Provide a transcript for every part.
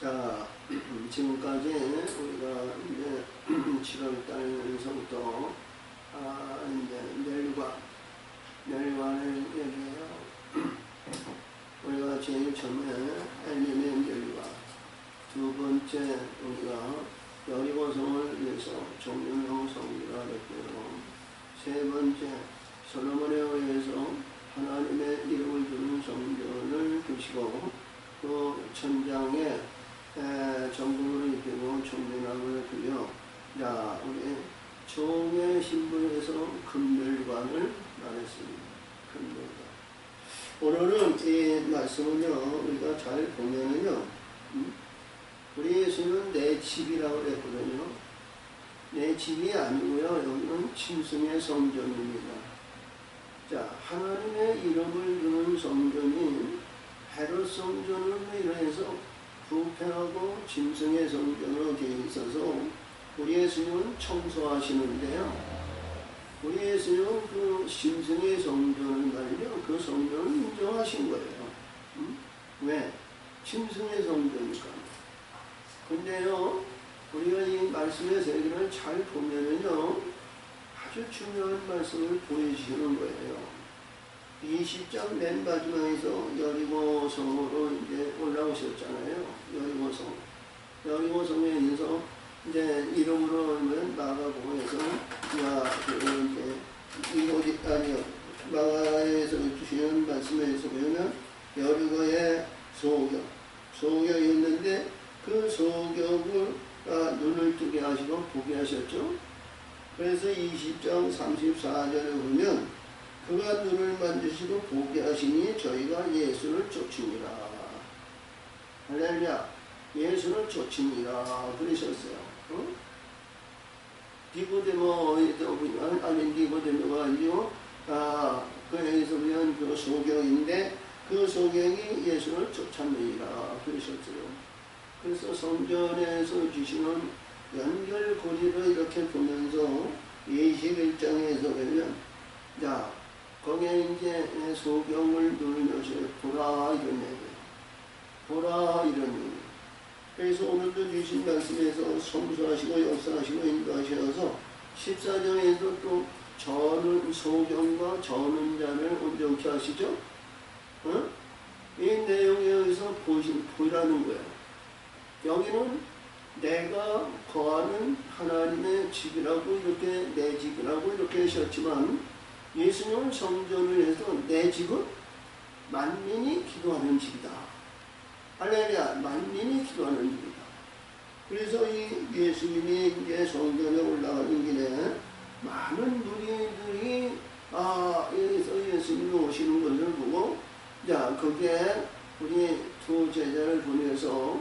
자, 지금까지 우리가 이제 7월달서부터 이제 멸관을 얘기해요. 우리가 제일 처음에 엘리멘 멸관, 두 번째 우리가 여리고성을 위해서 종려용 성기라 했고요. 세 번째 솔로몬에 의해서 하나님의 이름을 두는 성전을 두시고 또 천장에 정금으로 입히고 종려나무를 두며 자 우리 종의 신부에서 금멸관을 말했습니다. 금멸관. 오늘은 이 말씀은요 우리가 잘 보면은요 우리 예수는 내 집이라고 그랬거든요. 내 집이 아니고요 여기는 짐승의 성전입니다. 자 하나님의 이름을 두는 성전이 헤롯 성전으로 인해서 부패하고 짐승의 성전으로 되어 있어서 우리 예수님은 청소하시는데요. 우리 예수님은 그 짐승의 성전을 말이요 그 성전을 인정하신 거예요. 왜? 짐승의 성전이니까. 근데요 우리가 이 말씀의 세계를 잘 보면은요 아주 중요한 말씀을 보여주시는 거예요. 20장 맨 마지막에서 여리고성으로 이제 올라오셨잖아요. 여리고성에 의해서 이제 이름으로 하면 마가복음에서 이제 이곳이 아니요 마가에서 주시는 말씀에서 보면 여리고의 소경이 있는데 그 소경을 눈을 뜨게 하시고 보게 하셨죠. 그래서 20장 34절에 보면 그가 눈을 만지시고 보게 하시니 저희가 예수를 쫓으니라. 할렐루야. 예수를 쫓으니라 그러셨어요. 니고데모에서 아니 니고데모가 아니고 그에서 보면 그 소경인데 그 소경이 예수를 쫓았느니라 그러셨어요. 그래서 성전에서 주시는 연결고리를 이렇게 보면서 21장에서 보면 자 거기에 이제 소경을 누르면서 보라 이런 얘기예요. 보라 이런 얘기. 그래서 오늘도 주신 말씀에서 성수하시고 역사하시고 인도하셔서 14장에서 또 저는 소경과 저는 자를 온전케 하시죠. 이 내용에 의해서 보이라는 거예요. 여기는 내가 거하는 하나님의 집이라고 이렇게 내 집이라고 이렇게 하셨지만 예수님은 성전을 해서 내 집은 만민이 기도하는 집이다. 할렐루야. 만민이 기도하는 집이다. 그래서 이 예수님이 이제 성전에 올라가는 길에 많은 무리들이 여기서 예수님이 오시는 것을 보고 자 거기에 우리 두 제자를 보내서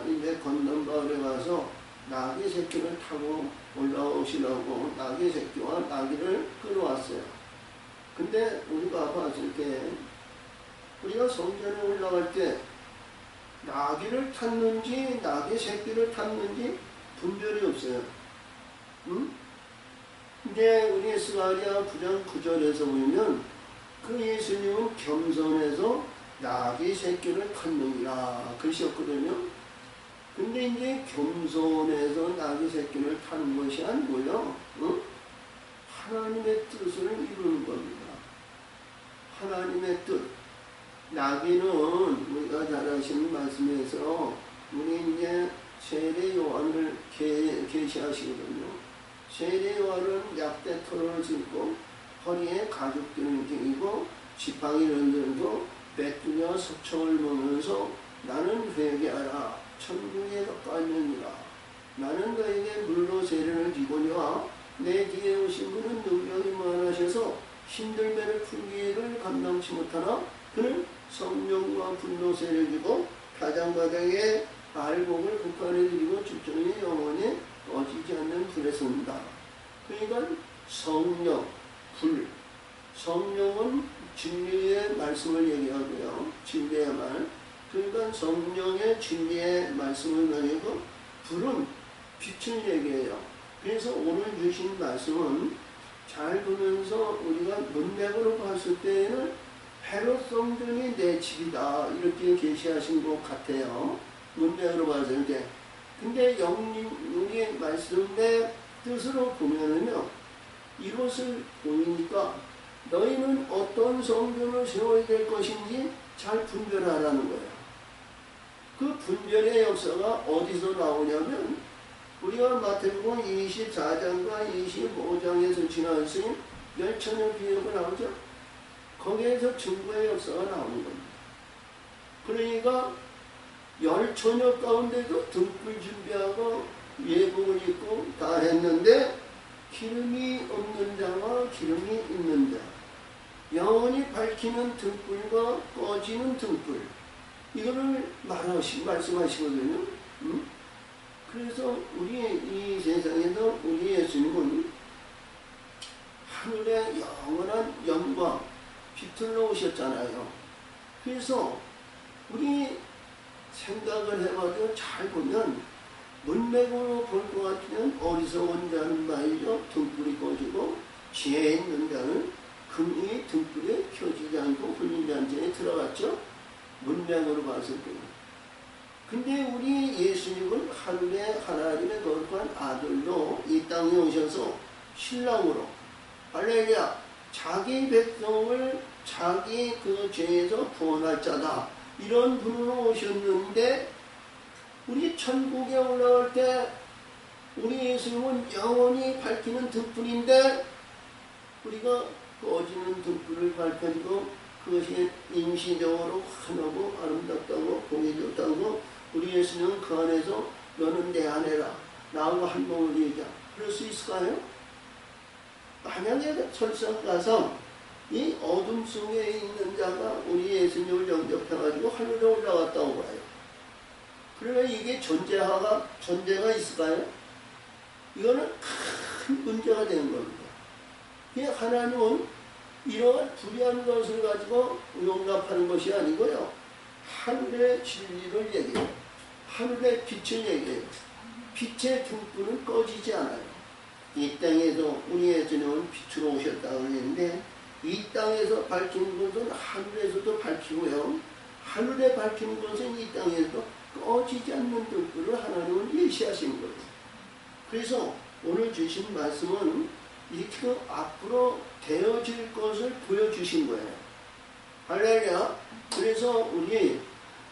이제 건넌마을에 가서 나귀 새끼를 타고 올라오시라고 나귀 새끼와 나귀를 끌어왔어요. 근데 우리가 봤을 때 우리가 성전에 올라갈 때 나귀를 탔는지 나귀 새끼를 탔는지 분별이 없어요. 근데 우리 스가랴 9장 9절에서 보면 그 예수님은 겸손해서 나귀 새끼를 탔느니라 그러셨거든요. 근데 이제 겸손해서 나귀 새끼를 타는 것이 아니고요. 하나님의 뜻을 이루는 겁니다. 하나님의 뜻. 나귀는 우리가 잘 아시는 말씀에서 우리 이제 세례 요한을 계시하시거든요. 세례 요한은 약대 토를 짚고 허리에 가죽띠를 띠고 지팡이를 들고 메뚜기와 석청을 먹으면서 나는 회개하라. 천국에 가까이느니라. 나는 너에게 물로 세례를 주거니와 내 뒤에 오신 분은 능력이 많으셔서 힘들매를 풀기를 감당치 못하나 그는 성령과 분노 세례를 주고 가장바닥에 알곡을 북한에 드리고 주전이 영원히 꺼지지 않는 불에 쏜다. 그러니까 성령, 불. 성령은 진리의 말씀을 얘기하고요. 진리의 말. 그러니까 성령의 진리의 말씀을 가지고 불은 빛을 얘기해요. 그래서 오늘 주신 말씀은 잘 보면서 우리가 문맥으로 봤을 때에는 헤롯 성전이 내 집이다 이렇게 계시하신 것 같아요. 문맥으로 봤을 때. 근데 영님의 말씀의 뜻으로 보면은요, 이것을 보이니까 너희는 어떤 성전을 세워야 될 것인지 잘 분별하라는 거예요. 그 분별의 역사가 어디서 나오냐면, 우리가 마태복음 24장과 25장에서 지나서 열처녀 비유가 나오죠. 거기에서 증거의 역사가 나오는 겁니다. 그러니까 열처녀 가운데도 등불 준비하고 예복을 입고 다 했는데, 기름이 없는 자와 기름이 있는 자, 영원히 밝히는 등불과 꺼지는 등불, 이거를 말씀하시거든요. 그래서 우리 이 세상에서 우리 예수님은 하늘의 영원한 영광 비틀러 오셨잖아요. 그래서 우리 생각을 해봐도 잘 보면, 문맥으로 볼 것 같으면 어리석은 자는 말이죠. 등불이 꺼지고 지혜 있는 자는 금이 등불에 켜지지 않고 훈련잔치에 들어갔죠. 문맥으로 봤을 때. 근데 우리 예수님은 하늘의 하나님의 거룩한 아들로 이 땅에 오셔서 신랑으로, 할렐루야, 자기 백성을 자기 그 죄에서 구원할 자다, 이런 분으로 오셨는데, 우리 천국에 올라올 때 우리 예수님은 영원히 밝히는 등불인데, 우리가 꺼지는 등불을 밝혀주고 그것이 임시적으로 환하고 아름답다고 보기 좋다고 우리 예수님은 그 안에서 너는 내 아내라, 나하고 한 몸을 이루자, 그럴 수 있을까요? 만약에 설상 가서 이 어둠 속에 있는 자가 우리 예수님을 영접해가지고 하늘에 올라갔다고 봐요. 그러면 이게 존재가 있을까요? 이거는 큰 문제가 되는 겁니다. 하나님은 이러한 불의한 것을 가지고 용납하는 것이 아니고요, 하늘의 진리를 얘기해요. 하늘의 빛을 얘기해요. 빛의 등불은 꺼지지 않아요. 이 땅에서 우리 예수님은 빛으로 오셨다고 했는데, 이 땅에서 밝히는 것은 하늘에서도 밝히고요, 하늘에 밝히는 것은 이 땅에서도 꺼지지 않는 등불을 하나님은 예시하신 거예요. 그래서 오늘 주신 말씀은 이렇게 앞으로 되어질 것을 보여주신 거예요. 할렐루야. 그래서 우리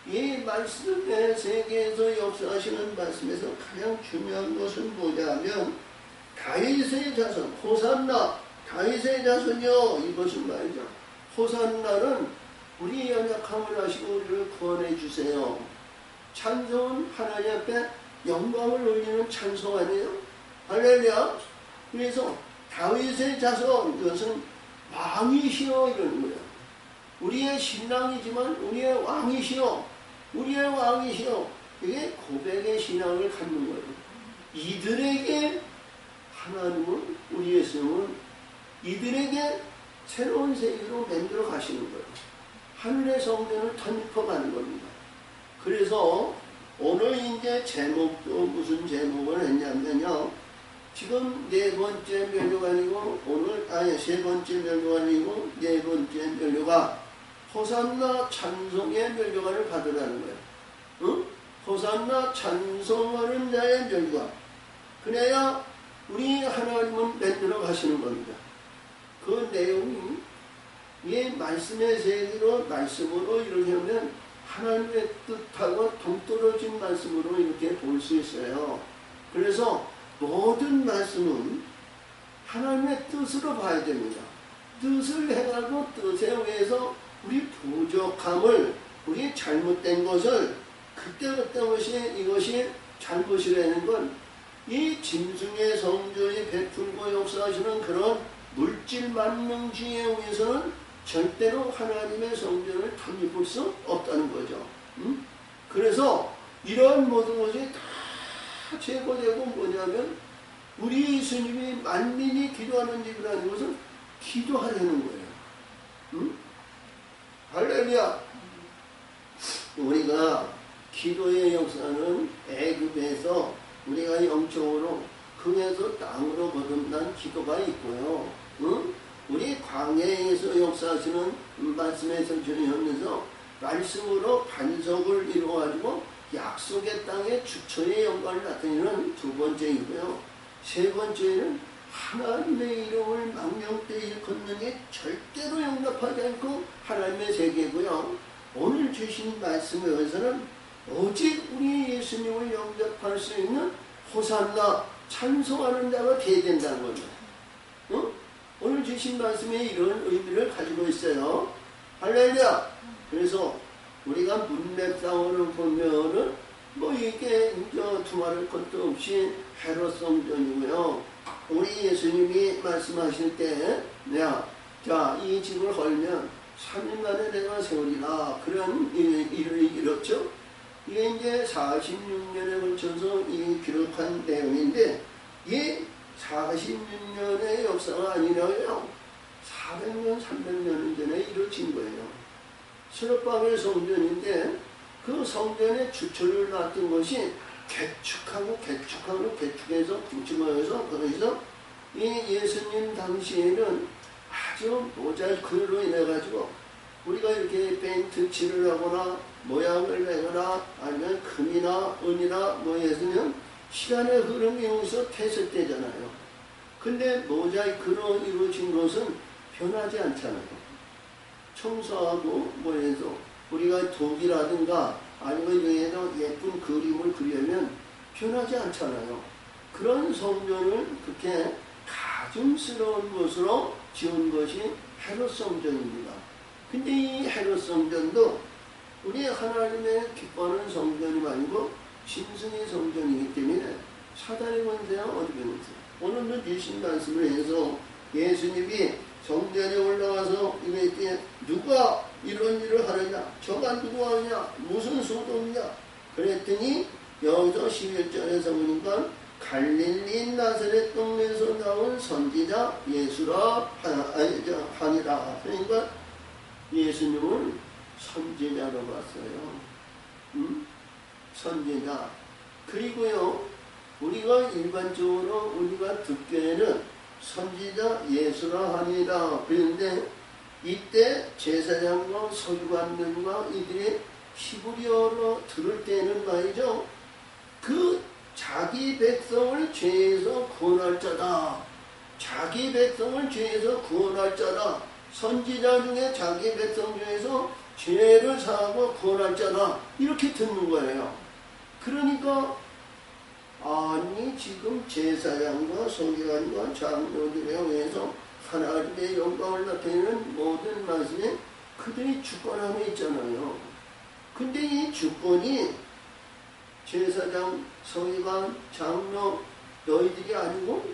이 말씀의 세계에서 역사하시는 말씀에서 가장 중요한 것은 뭐냐면, 다윗의 자손, 호산나, 다윗의 자손이요, 이것은 말이죠. 호산나는 우리 연약함을 아시고 우리를 구원해 주세요. 찬송은 하나님 앞에 영광을 올리는 찬송 아니에요? 할렐루야. 그래서 다윗의 자손, 이것은 왕이시여, 이러는 거예요. 우리의 신랑이지만 우리의 왕이시여, 우리의 왕이시여, 이게 고백의 신앙을 갖는 거예요. 이들에게 하나님은, 우리 예수님은 이들에게 새로운 세계로 만들어 가시는 거예요. 하늘의 성전을 던집어가는 겁니다. 그래서 오늘 이제 제목도 무슨 제목을 했냐면요, 지금 네 번째 면류관이고, 세 번째 면류관이고, 네 번째 면류관, 호산나 찬송의 면류관을 받으라는 거예요. 응? 호산나 찬송하는 자의 면류관. 그래야 우리 하나님은 만들어 가시는 겁니다. 그 내용이 이 말씀의 세계로, 말씀으로 이렇게 하면 하나님의 뜻하고 동떨어진 말씀으로 이렇게 볼 수 있어요. 그래서 모든 말씀은 하나님의 뜻으로 봐야 됩니다. 뜻을 해가지고 뜻에 의해서 우리 부족함을, 우리 잘못된 것을 그때그때 이것이 잘못이라는 건 이 짐승의 성전이 베풀고 역사하시는 그런 물질 만능주의에 의해서는 절대로 하나님의 성전을 던져볼 수 없다는 거죠. 그래서 이러한 모든 것이 다 제거되고 뭐냐면, 우리 예수님이 만민이 기도하는 집이라는 것은 기도하려는 거예요. 할렐루야. 우리가 기도의 역사는 애굽에서 우리가 영적으로 금에서 땅으로 거듭난 기도가 있고요, 우리 광야에서 역사하시는 말씀에서 전하면서 말씀으로 반석을 이루어가지고 약속의 땅에 주처의 영광을 나타내는 두 번째이고요. 세 번째는 하나님의 이름을 망령되이 일컫는 게 절대로 용납하지 않고 하나님의 세계고요. 오늘 주신 말씀에 의해서는 오직 우리 예수님을 영접할 수 있는 호산나 찬송하는 자가 되어야 된다는 거죠. 오늘 주신 말씀에 이런 의미를 가지고 있어요. 할렐루야. 그래서 우리가 문맥상으로 보면은 뭐 이게 두말할 것도 없이 헤롯 성전이고요. 우리 예수님이 말씀하실 때, 자, 이 집을 헐면 3일 만에 내가 세우리라. 그런 일을 이뤘죠. 이게 이제 46년에 걸쳐서 이 기록한 내용인데, 이 46년의 역사가 아니라요. 400년, 300년 전에 이루어진 거예요. 스룹바벨 성전인데, 그 성전의 주철을 놨던 것이 개축해서 구축하여서 거기서 이 예수님 당시에는 아주 모자이크로 인해가지고 우리가 이렇게 페인트 칠을 하거나 모양을 내거나 아니면 금이나 은이나 뭐 했으면 시간의 흐름이 여기서 퇴색되잖아요. 근데 모자이크로 이루어진 것은 변하지 않잖아요. 청소하고 뭐 해서 우리가 독이라든가 아니면 여기에도 예쁜 그림을 그리려면 변하지 않잖아요. 그런 성전을 그렇게 가증스러운 것으로 지은 것이 헤롯 성전입니다. 근데 이 헤롯 성전도 우리 하나님의 기뻐하는 성전이 아니고 짐승의 성전이기 때문에 사단의 권세가 어디 되는지 오늘도 주신 말씀을 해서 예수님이 성전에 올라와서 이렇게 누가 이런 일을 하느냐, 저가 누구 하느냐, 무슨 소동이냐 그랬더니 여기서 11절에서 보니까 갈릴리 나사렛 동네에서 나온 선지자 예수라 하니라. 그러니까 예수님을 선지자로 봤어요. 선지자. 그리고요, 우리가 일반적으로 우리가 듣기에는 선지자 예수라 하니라. 그런데 이때 제사장과 서기관들과 이들이 히브리어로 들을 때는 말이죠. 그 자기 백성을 죄에서 구원할 자다. 자기 백성을 죄에서 구원할 자다. 선지자 중에 자기 백성 중에서 죄를 사하고 구원할 자다. 이렇게 듣는 거예요. 그러니까 아니 지금 제사장과 서기관과 장로들에 의해서 하나님의 영광을 나타내는 모든 말씀에 그들이 주권함에 있잖아요. 근데 이 주권이 제사장, 서기관, 장로 너희들이 아니고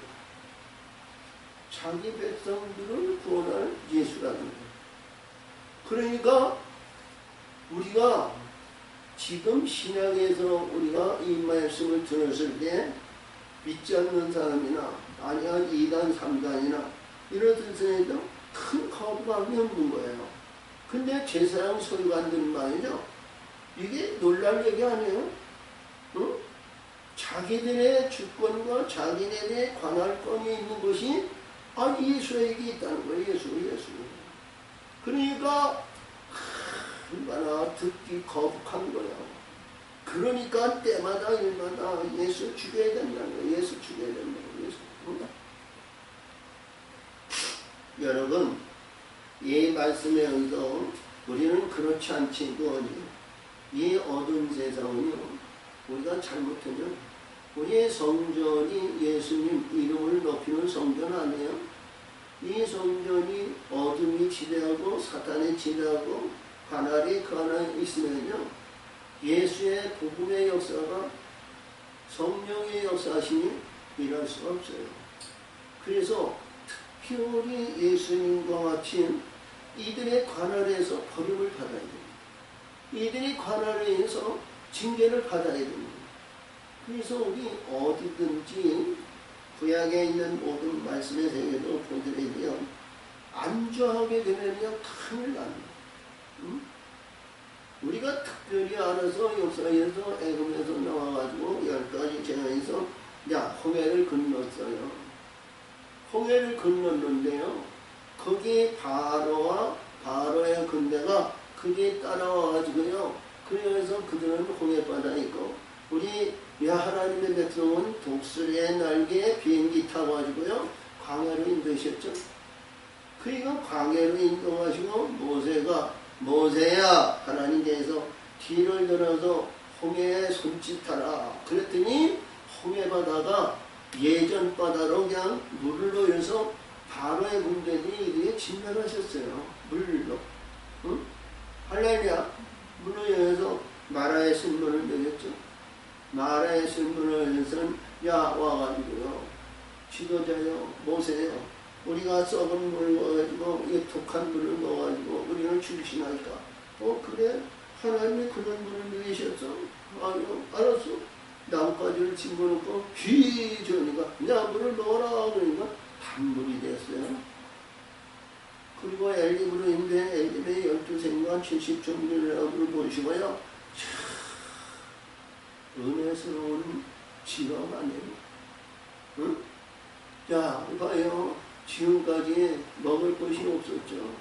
자기 백성들을 구원할 예수라는 거예요. 그러니까 우리가 지금 신약에서 우리가 이 말씀을 들었을 때 믿지 않는 사람이나 아니면 2단, 3단이나 이런 뜻에도 큰 거부감이 없는 거예요. 근데 제사장 서기관들 말이죠. 이게 놀랄 얘기 아니에요? 응? 자기들의 주권과 자기네들의 관할권이 있는 것이 예수에게 있다는 거예요. 예수. 그러니까 얼마나 듣기 거북한 거야. 그러니까 때마다 일마다 예수 죽여야 된다는 거야. 예수 죽여야 된다는 거야. 예수. 여러분, 이 말씀에 의해서 우리는 그렇지 않지도 이 어두운 세상은요, 우리가 잘못하면 우리의 성전이 예수님 이름을 높이는 성전 아니에요? 이 성전이 어둠이 지배하고 사탄이 지배하고 관할이 그 안에 있으면요, 예수의 복음의 역사가 성령의 역사심이 일할 수가 없어요. 그래서 특별히 예수님과 같이 이들의 관할에서 버림을 받아야 됩니다. 이들이 관할에 의해서 징계를 받아야 됩니다. 그래서 우리 어디든지 구약에 있는 모든 말씀의 세계도 보더라도요, 안주하게 되면요 큰일 납니다. 우리가 특별히 알아서 역사에서 애굽에서 나와가지고 10가지 재앙에서 홍해를 건넜어요. 홍해를 건넜는데요, 거기 바로와 바로의 군대가 그게 따라와가지고요, 그래서 그들은 홍해바다에 있고 우리 하나님의 백성은 독수리의 날개에 비행기 타고 가지고요 광야로 인도하셨죠. 그러니까 광야로 인도하시고 모세야 하나님께서 뒤를 들어서 홍해에 손짓하라 그랬더니 홍해바다가 예전 바다로 그냥 물을 놓여서 바로의 군대들이 이렇게 진멸하셨어요. 물로. 응? 할렐루야. 물로 인해서 마라의 술문을 내렸죠. 마라의 술문을 해서는 야 와가지고요. 지도자요. 모세요. 우리가 썩은 물을 넣어가지고 이 독한 물을 넣어가지고 우리는 죽이시나이까. 그래? 하나님이 그런 물을 내리셨어? 아니요. 알았어. 나뭇가지를 집어넣고 휘저으니까 야 물을 넣어라 그러니까 단물이 됐어요. 그리고 엘림으로 인해 엘림의 12생과 70종류를 보시고요. 은혜스러운 직업 아니에요. 응? 자, 봐요. 지금까지 먹을 것이 없었죠.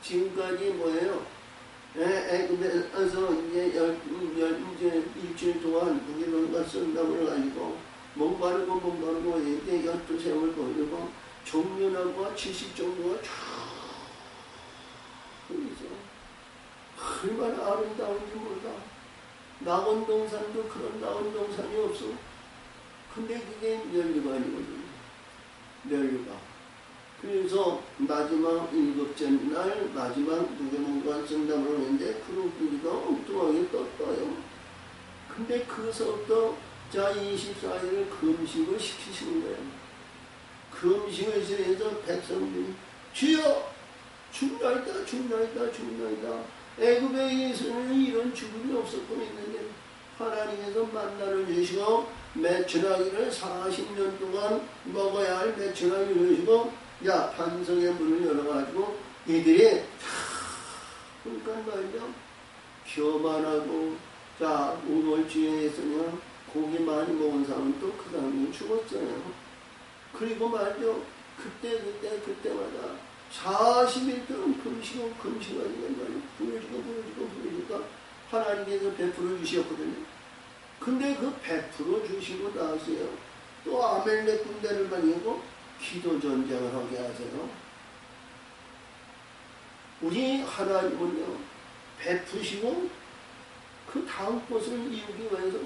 지금까지 뭐예요? 애굽에서 이제 일주일 동안 무기론과 썬담을 가지고 목마르고 이제 12세을 거두고 종려나무와 70종류가 쫙 있어. 얼마나 아름다운지 몰라. 낙원동산도 그런 낙원동산이 없어. 근데 그게 멸류관이거든요. 멸류관. 그래서 마지막 7째 날 마지막 무게문관 성담을 하는데 그룹들이가 엉뚱하게 떴어요. 근데 그서부터 자 24일을 금식을 시키시는 거예요. 금식을 시켜서 백성들이 주여 죽나이다. 애굽에서는 이런 죽음이 없었고 있는데 하나님께서 만나를 주시고 메추라기를 40년 동안 먹어야 할 메추라기를 주시고 야 반성의 문을 열어가지고 이들이 그러니까 말이죠. 교만하고 자 5월주에서는 고기 많이 먹은 사람은 또 그 사람이 죽었어요. 그리고 말이죠. 그때마다 40일 동안 금식하는 말이에요. 부여주고 하나님께서 베풀어 주셨거든요. 근데 그 베풀어 주시고 나서요. 또 아멜렉 군대를 만나고 기도 전쟁을 하게 하세요. 우리 하나님은요. 베푸시고 그 다음 것을 이루기 위해서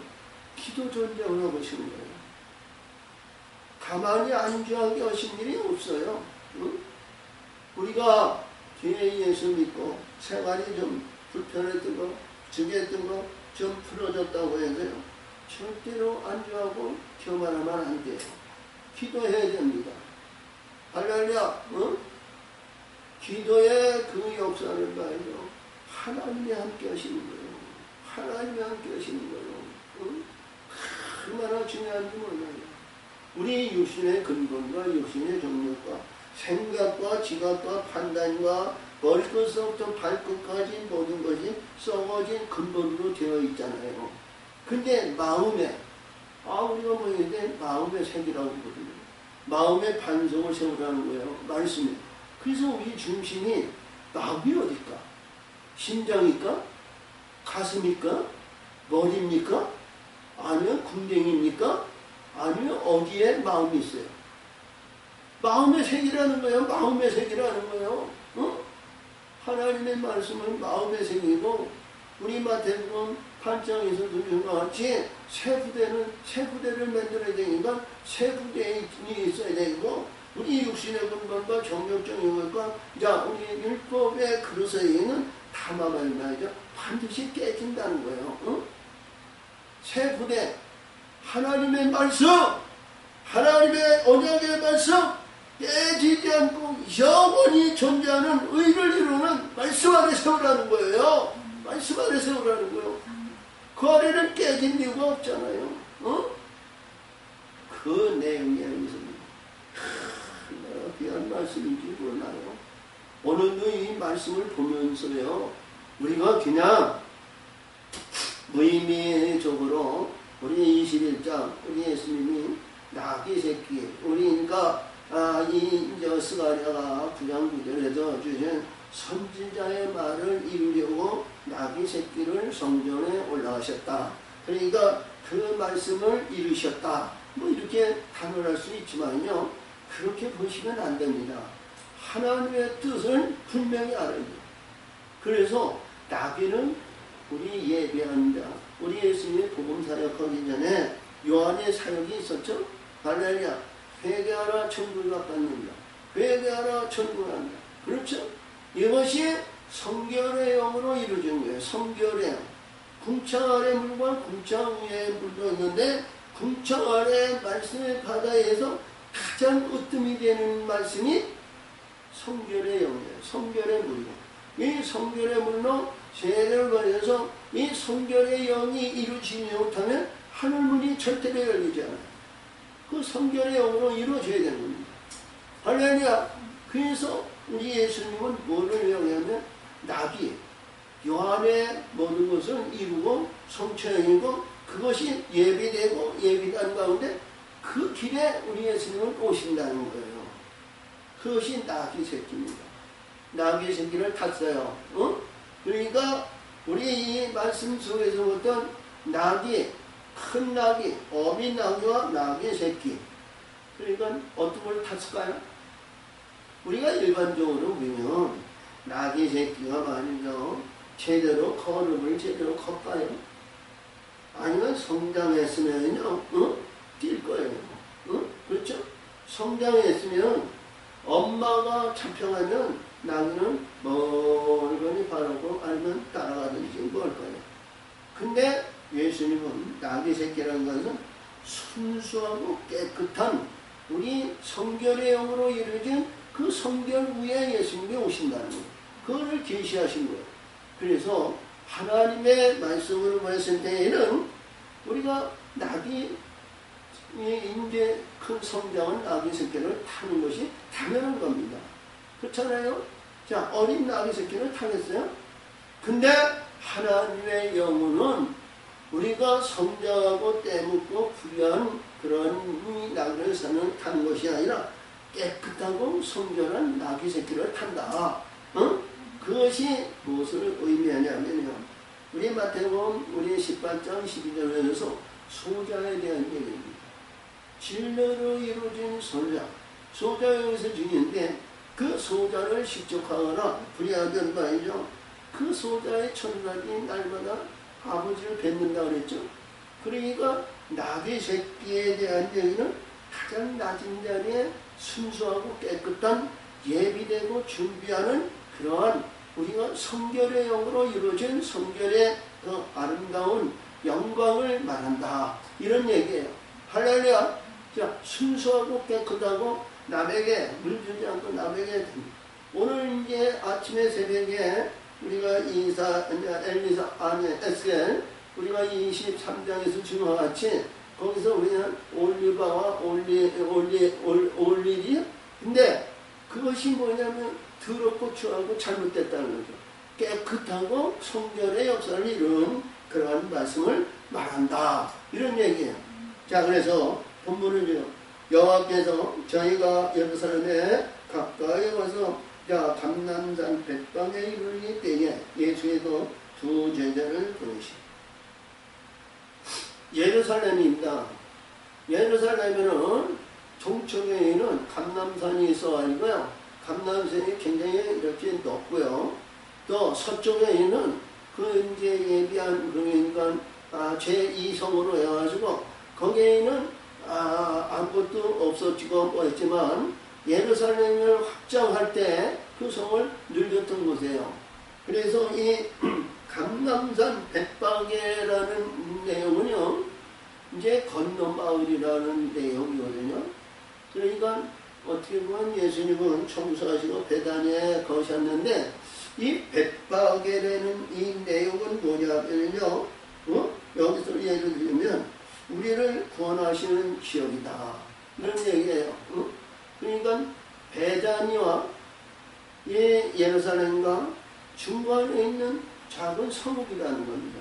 기도 전쟁을 하고 계시는 거예요. 가만히 안주하게 하신 일이 없어요. 응? 우리가 뒤에 예수 믿고 생활이 좀 불편했던 거, 증했던 거 좀 풀어졌다고 해서요. 절대로 안주하고 교만하면 안 돼요. 기도해야 됩니다. 할렐루야. 응? 기도의 그 역사를 봐야죠. 하나님이 함께 하시는 거예요. 하나님이 함께 하시는 거예요. 응? 얼마나 중요한지 몰라요. 우리 육신의 근본과 육신의 정력과 생각과 지각과 판단과 머리끝부터 발끝까지 모든 것이 썩어진 근본으로 되어 있잖아요. 근데 마음에 우리가 뭐인데 마음의 색이라고 그러거든요. 마음의 반성을 세우라는 거예요. 말씀에. 그래서 우리 중심이 마음이 어딜까? 심장입니까? 가슴입니까? 머리입니까? 아니면 궁뎅이입니까? 아니면 어디에 마음이 있어요? 마음의 색이라는 거예요. 마음의 색이라는 거예요. 어? 하나님의 말씀은 마음의 색이고 우리 마태복음 8장에서 들은 것 같이 새 후대를 만들어야 되니까 새 후대에 있어야 되고 우리 육신의 근본과 정욕적인 것과 자 우리 율법의 그릇에는 탐함을 말이죠. 반드시 깨진다는 거예요. 어? 새 후대 하나님의 말씀 하나님의 언약의 말씀 깨지지 않고 영원히 존재하는 의를 이루는 말씀 아래 세우라는 거예요. 말씀 아래 세우라는 거예요. 그 아래는 깨진 이유가 없잖아요. 어? 그 내용이 여기서는 얼마나 귀한 말씀인지 몰라요. 오늘도 이 말씀을 보면서요. 우리가 그냥 무의미적으로 우리 21장 우리 예수님이 나귀 새끼 우리니까 스가랴가 구장 9절에서 주신 선지자의 말을 이루려고 나귀 새끼를 성전에 올라가셨다. 그러니까 그 말씀을 이루셨다. 뭐 이렇게 단언할 수 있지만요. 그렇게 보시면 안 됩니다. 하나님의 뜻을 분명히 알아야 돼요. 그래서 나귀는 우리 예배하는 자, 우리 예수님의 복음 사역하기 전에 요한의 사역이 있었죠. 할렐루야. 회개하라 천국을 받는다. 회개하라 천국을 한다. 그렇죠? 이것이 성결의 영으로 이루어진 거예요. 성결의 영. 궁창 아래 물과 궁창 위에 물도 있는데 궁창 아래 말씀의 바다에서 가장 으뜸이 되는 말씀이 성결의 영이에요. 성결의 물이고 이 성결의 물로 세례를 받아서 이 성결의 영이 이루어지지 못하면 하늘문이 절대로 열리지 않아요. 그 성결의 영으로 이루어져야 되는 겁니다. 할렐루야. 그래서 우리 예수님은 뭐를 영하면 나귀 요한의 모든 것을 이루고 성취하고 그것이 예비되고 예비된 가운데 그 길에 우리 예수님은 오신다는 거예요. 그것이 나귀 새끼입니다. 나귀 새끼를 탔어요. 그러니까 우리 이 말씀 속에서 어떤 나귀, 큰 나귀, 어미 나귀와 나귀 새끼. 그러니까 어떤 걸 탔을까요? 우리가 일반적으로 보면 나귀 새끼가 말이죠. 제대로 걸음을 제대로 걷까요? 아니면 성장했으면요, 뛸 거예요. 그렇죠? 성장했으면 엄마가 잡혀가면 나귀는 멀거니 바라고 아니면 따라가든지 뭐 할 거예요. 근데 예수님은 나귀 새끼라는 것은 순수하고 깨끗한 우리 성결의 영으로 이루어진 그 성결 위에 예수님이 오신다는 거예요. 그거를 계시하신 거예요. 그래서 하나님의 말씀으로 봤을 때에는 우리가 나귀 이제 큰 성장한 나귀 새끼를 타는 것이 당연한 겁니다. 그렇잖아요? 자, 어린 나귀 새끼를 타겠어요? 근데 하나님의 영혼은 우리가 성장하고 때묻고 불의한 그런 나귀를 타는 것이 아니라 깨끗하고 성결한 나귀 새끼를 탄다. 그것이 무엇을 의미하냐면요. 우리 마태복음 우리 18장 12절에서 소자에 대한 얘기입니다. 진리로 이루어진 소자. 소자 여기서 중요한데 그 소자를 식족하거나 불의하던 바이죠. 그 소자의 천사들이 날마다 아버지를 뵙는다 그랬죠. 그러니까 나귀 새끼에 대한 얘기는 가장 낮은 자리에 순수하고 깨끗한 예비되고 준비하는 그러한 우리가 성결의 영으로 이루어진 성결의 그 아름다운 영광을 말한다. 이런 얘기예요. 할렐루야. 자, 순수하고 깨끗하고 남에게 물주지 않고 남에게 오늘 이제 아침에 새벽에 우리가 엘리사 에스겔 우리가 23장에서 증언 같이 거기서 우리는 올리바와 올리리 근데 그것이 뭐냐면 더럽고 추하고 잘못됐다는 거죠. 깨끗하고 성결의 역사를 이룬 그러한 말씀을 말한다. 이런 얘기예요. 자, 그래서 본문은요. 여호와께서 저희가 예루살렘에 가까이 와서 감람산 벳방에 이르기 때에 예수께서 두 제자를 보내시. 예루살렘입니다. 예루살렘에는 동쪽에는 감람산이 있어가지고요. 감람산이 굉장히 이렇게 높고요. 또 서쪽에 있는 그 이제 예비한 그러니까 제2성으로 해가지고 거기에는 아무것도 없어지고 뭐 했지만 예루살렘을 확장할 때 그 성을 늘렸던 곳이에요. 그래서 이 감람산 벳방에라는 내용은요, 이제 건너마을이라는 내용이거든요. 그러니까 어떻게 보면 예수님은 청소하시고 베다니에 거셨는데 이 벳방에라는 이 내용은 뭐냐면요, 여기서 예를 들면 우리를 구원하시는 지역이다. 이런 얘기예요. 그러니까 베다니와 예루살렘과 중간에 있는 작은 성읍이라는 겁니다.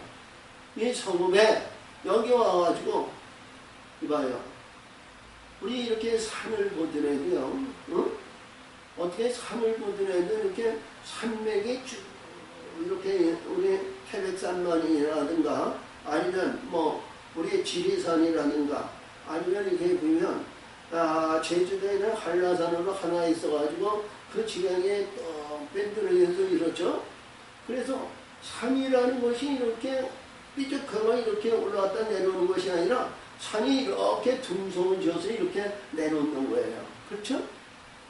이 성읍에 여기 와가지고 이봐요. 우리 이렇게 산을 보더라도요. 어떻게 산을 보더라도 이렇게 산맥이 쭉 이렇게 우리 태백산만이라든가 아니면 뭐 우리 지리산이라든가 아니면 이렇게 보면 제주도에는 한라산으로 하나 있어가지고 그 지경에 밴드를 이렇죠. 그래서 산이라는 것이 이렇게 삐죽하고 이렇게 올라왔다 내려오는 것이 아니라 산이 이렇게 둥성을 지어서 이렇게 내놓는 거예요. 그렇죠?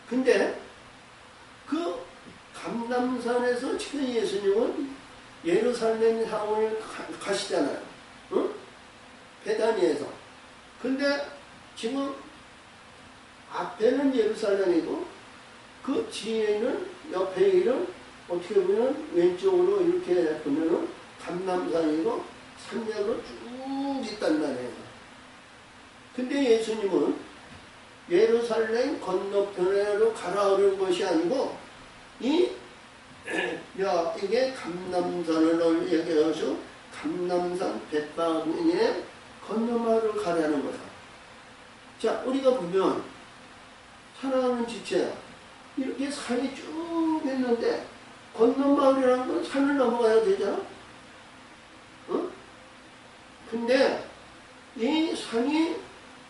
근데 그 감람산에서 지금 예수님은 예루살렘 향을 가시잖아요. 응? 베다니에서. 근데 지금 앞에는 예루살렘이고 그 뒤에는 옆에 있는 어떻게 보면 왼쪽으로 이렇게 보면은 감람산이고 산맥으로 쭉 있단 말이에요. 근데 예수님은 예루살렘 건너편으로 가라 그러는 것이 아니고 이게 감람산을 얘기해서 감람산 벳바구니에 건너마을 가라는 거다. 자, 우리가 보면 사랑하는 지체야. 이렇게 산이 쭉 있는데 건너마을이라는 건 산을 넘어가야 되잖아. 어? 근데 이 산이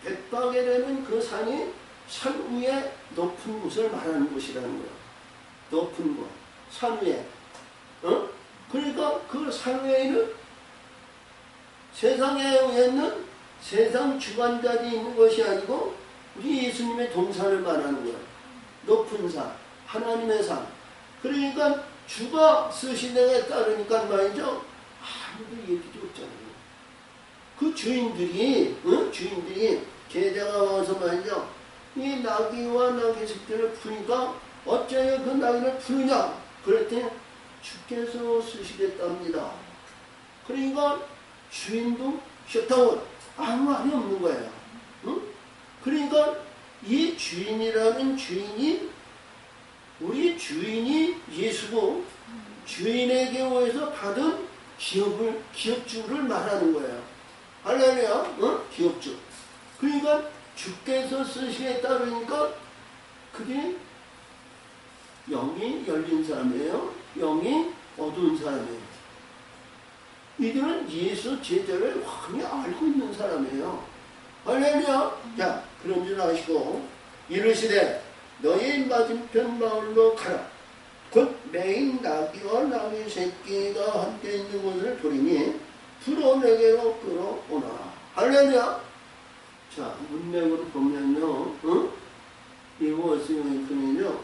벳바게 되는 그 산이 산 위에 높은 곳을 말하는 곳이라는 거야. 높은 곳. 산 위에. 어? 그러니까 그 산 위에는 세상에 있는 세상 주관자들이 있는 것이 아니고 우리 예수님의 동산을 말하는 거야. 높은 산, 하나님의 산. 그러니까 주가 쓰신 데에 따르니까 말이죠. 아무도 얘기도 없잖아요. 그 주인들이 계자가 와서 말이죠. 이 나귀와 나귀 새끼를 푸니까 어째요 그 나귀를 푸느냐? 그랬더니 주께서 쓰시겠답니다. 그러니까 주인도 싫다고 아무 말이 없는 거예요. 응? 그러니까 이 주인이라는 주인이 우리 주인이 예수고 주인에게 오해서 받은 기업주를 말하는 거예요. 할렐루야, 어? 기업주. 그러니까 주께서 쓰시겠다 그러니까 그게 영이 열린 사람이에요. 영이 어두운 사람이에요. 이들은 예수 제자를 확히 알고 있는 사람이에요. 할렐루야. 자, 그런 줄 아시고 이르시되 너희 맞은편 마을로 가라. 곧 매인 나귀와 나귀 새끼가 함께 있는 곳을 보리니 불어 내게로 끌어오너라. 할렐루야. 자, 문맥으로 보면요, 어? 이것은요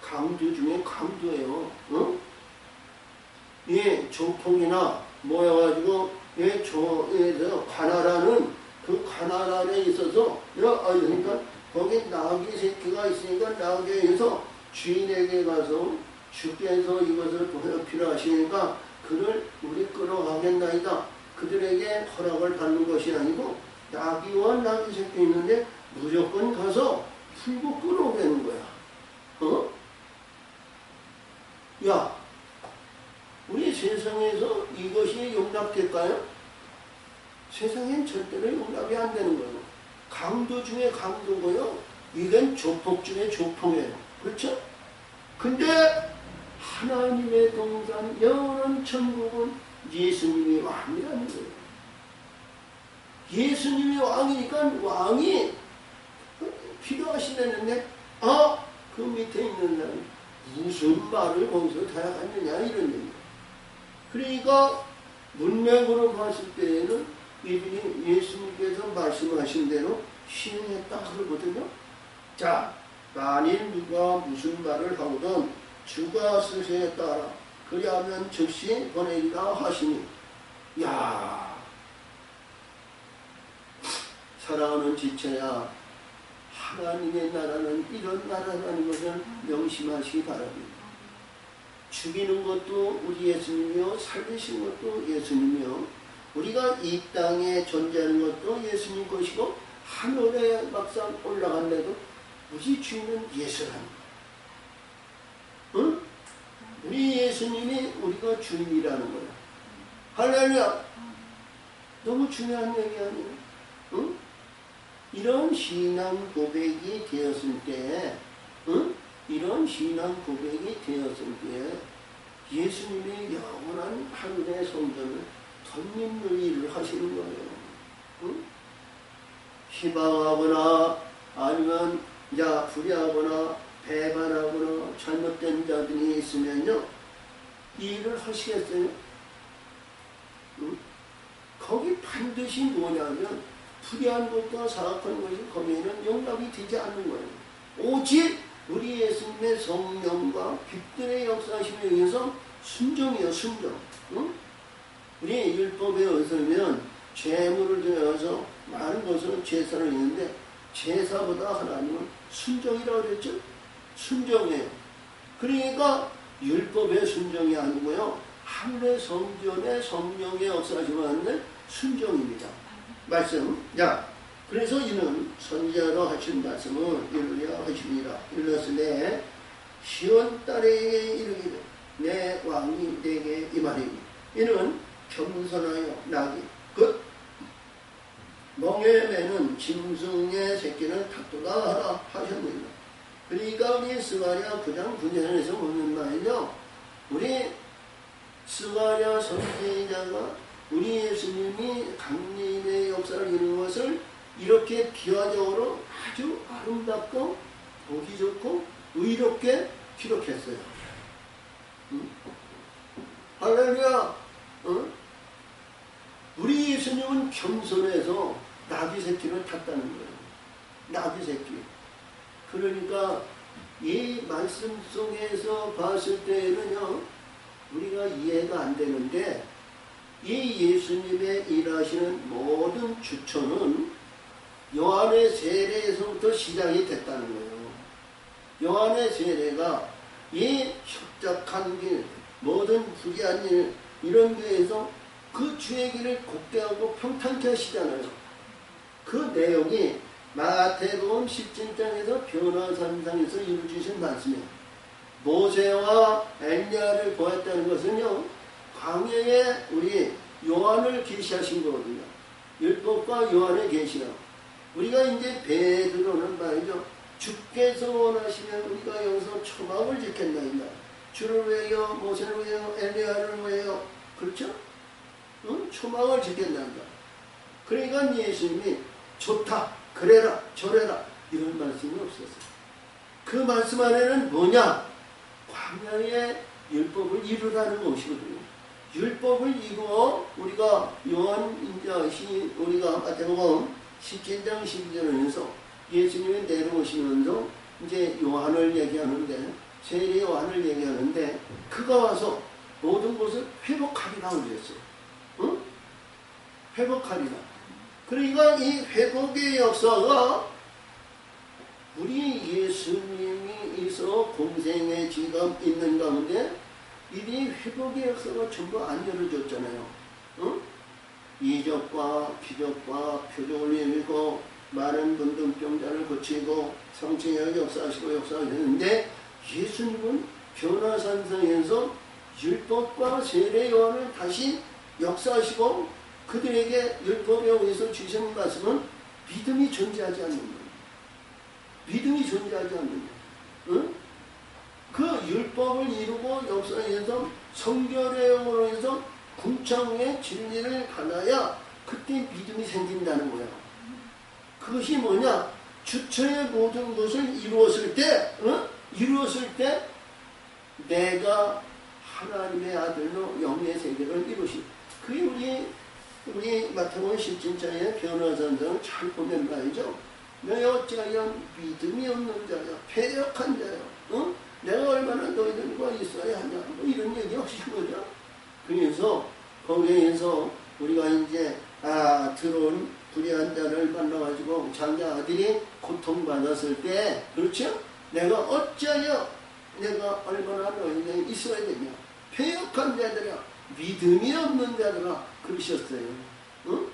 강두 중에 강두예요. 어? 예, 조폭이나 모여가지고 관할하는 그 관할에 있어서 그러니까 거기 나귀 새끼가 있으니까 나귀에 의해서 주인에게 가서 주께서 이것을 필요하시니까 그를 우리 끌어가겠나이다. 그들에게 허락을 받는 것이 아니고 나귀와 나귀 새끼 있는데 무조건 가서 풀고 끌어오게는 거야. 어? 야, 우리 세상에서 이것이 용납될까요? 세상엔 절대로 용납이 안 되는 거예요. 강도 중에 강도고요. 이건 조폭 중에 조폭이에요. 그렇죠? 근데 하나님의 동산 영원한 천국은 예수님이 왕이라는 거예요. 예수님이 왕이니까 왕이 필요하시다는데 그 밑에 있는 사람이 무슨 말을 거기서 대하느냐 이런 얘기예요. 그러니까 문맥으로 봤을 때에는 이분이 예수님께서 말씀하신 대로 시행했다 그러거든요. 자, 만일 누가 무슨 말을 하거든 주가 쓰시에 따라 그리하면 즉시 보내리라 하시니, 야, 사랑하는 지체야, 하나님의 나라는 이런 나라라는 것을 명심하시기 바랍니다. 죽이는 것도 우리 예수님이요, 살리시는 것도 예수님이요, 우리가 이 땅에 존재하는 것도 예수님 것이고 하늘에 막상 올라간데도 우리 주인은 예수라는 거야. 응? 우리 예수님이 우리가 주인이라는 거야. 할렐루야. 너무 중요한 얘기 아니에요? 응? 이런 신앙 고백이 되었을 때, 응? 이런 신앙 고백이 되었을 때 예수님이 영원한 하늘의 성전을 덧입는 일을 하시는 거예요. 응? 희망하거나 아니면 불의하거나 배반하거나 잘못된 자들이 있으면요, 이 일을 하시겠어요? 응? 거기 반드시 뭐냐면 불의한 것과 사악한 것이 거기에는 용납이 되지 않는 거예요. 오직 우리 예수님의 성령과 빛들의 역사심에 의해서 순종이요, 순종. 응? 우리 율법에 의해서는 제물을 드려서 많은 것은 제사를 했는데 제사보다 하나님은 순종이라고 그랬죠? 순종이에요. 그러니까 율법의 순종이 아니고요, 하늘의 성전의 성령의 역사심을 하는데 순종입니다. 말씀. 그래서 이는 선지자로 하신 말씀을 이루려 하시니라. 일렀으되 시온 딸에게 이르기를 내 왕이 내게 임하리니 이는 겸손하여 나기 그 멍에 매는 짐승의 새끼는 닭도다 하라 하셨느니라. 그러니까 우리 스가랴 9장 9절에서 보는 말이죠. 우리 스가랴 선지자가 우리 예수님이 강림의 역사를 이루는 것을 이렇게 비화적으로 아주 아름답고 보기 좋고 의롭게 기록했어요. 할렐루야! 우리 예수님은 겸손해서 나귀 새끼를 탔다는 거예요. 나귀 새끼. 그러니까 이 말씀 속에서 봤을 때는요, 우리가 이해가 안 되는데 이 예수님의 일하시는 모든 주초는 요한의 세례에서부터 시작이 됐다는 거예요. 요한의 세례가 이 협작한 길, 모든 불의한 일, 이런 데에서 그 주의 길을 곧게하고 평탄케 하시잖아요. 그 내용이 마태복음 17장에서 변화산상에서 이루어주신 말씀이에요. 모세와 엘리야를 보았다는 것은요, 광야에 우리 요한을 계시하신 거거든요. 율법과 요한의 계시가. 우리가 이제 베드로는 말이죠. 주께서 원하시면 우리가 여기서 초막을 짓겠나이다. 주를 위하여, 모세를 위하여, 엘리야를 위하여. 그렇죠? 응? 초막을 짓겠나이다. 그러니까 예수님이 좋다, 그래라, 저래라 이런 말씀이 없었어요. 그 말씀 안에는 뭐냐? 광야의 율법을 이루라는 것이거든요. 율법을 이루어 우리가 우리가 마태복음 17장 12절에서 예수님이 내려오시면서 이제 요한을 얘기하는데, 세례 요한을 얘기하는데, 그가 와서 모든 것을 회복하리라 그랬어요. 응? 회복하리라. 그러니까 이 회복의 역사가 우리 예수님이 있어 공생의 지금 있는 가운데 이 회복의 역사가 전부 안 열어졌잖아요. 응? 이적과 기적과 표적을 일으키고 많은 문둥병자를 고치고 성취의 역사하시고 역사하셨는데, 예수님은 변화산상에서 율법과 세례 요한을 다시 역사하시고 그들에게 율법에 의해서 주시는 말씀은 믿음이 존재하지 않는 거예요. 믿음이 존재하지 않는 거예요. 응? 그 율법을 이루고 역사에서 성결의용으로 해서 궁창의 진리를 받아야 그때 믿음이 생긴다는 거예요. 그것이 뭐냐? 주처의 모든 것을 이루었을 때, 내가 하나님의 아들로 영의 세계를 이루신. 그게 우리 마태복음 17장의 변화산상을 잘 보면 말이죠. 너희 어찌하여 믿음이 없는 자야, 패역한 자야, 내가 얼마나 너희들과 있어야 하냐, 뭐 이런 얘기 하신 거죠. 그래서 거기에서 우리가 이제 들어온 불의한 자를 만나가지고 자기 아들이 고통받았을 때, 그렇죠? 내가 어찌하여 내가 얼마나 너희들에 있어야 되냐, 패역한 자들아, 믿음이 없는 자들아 그러셨어요. 응?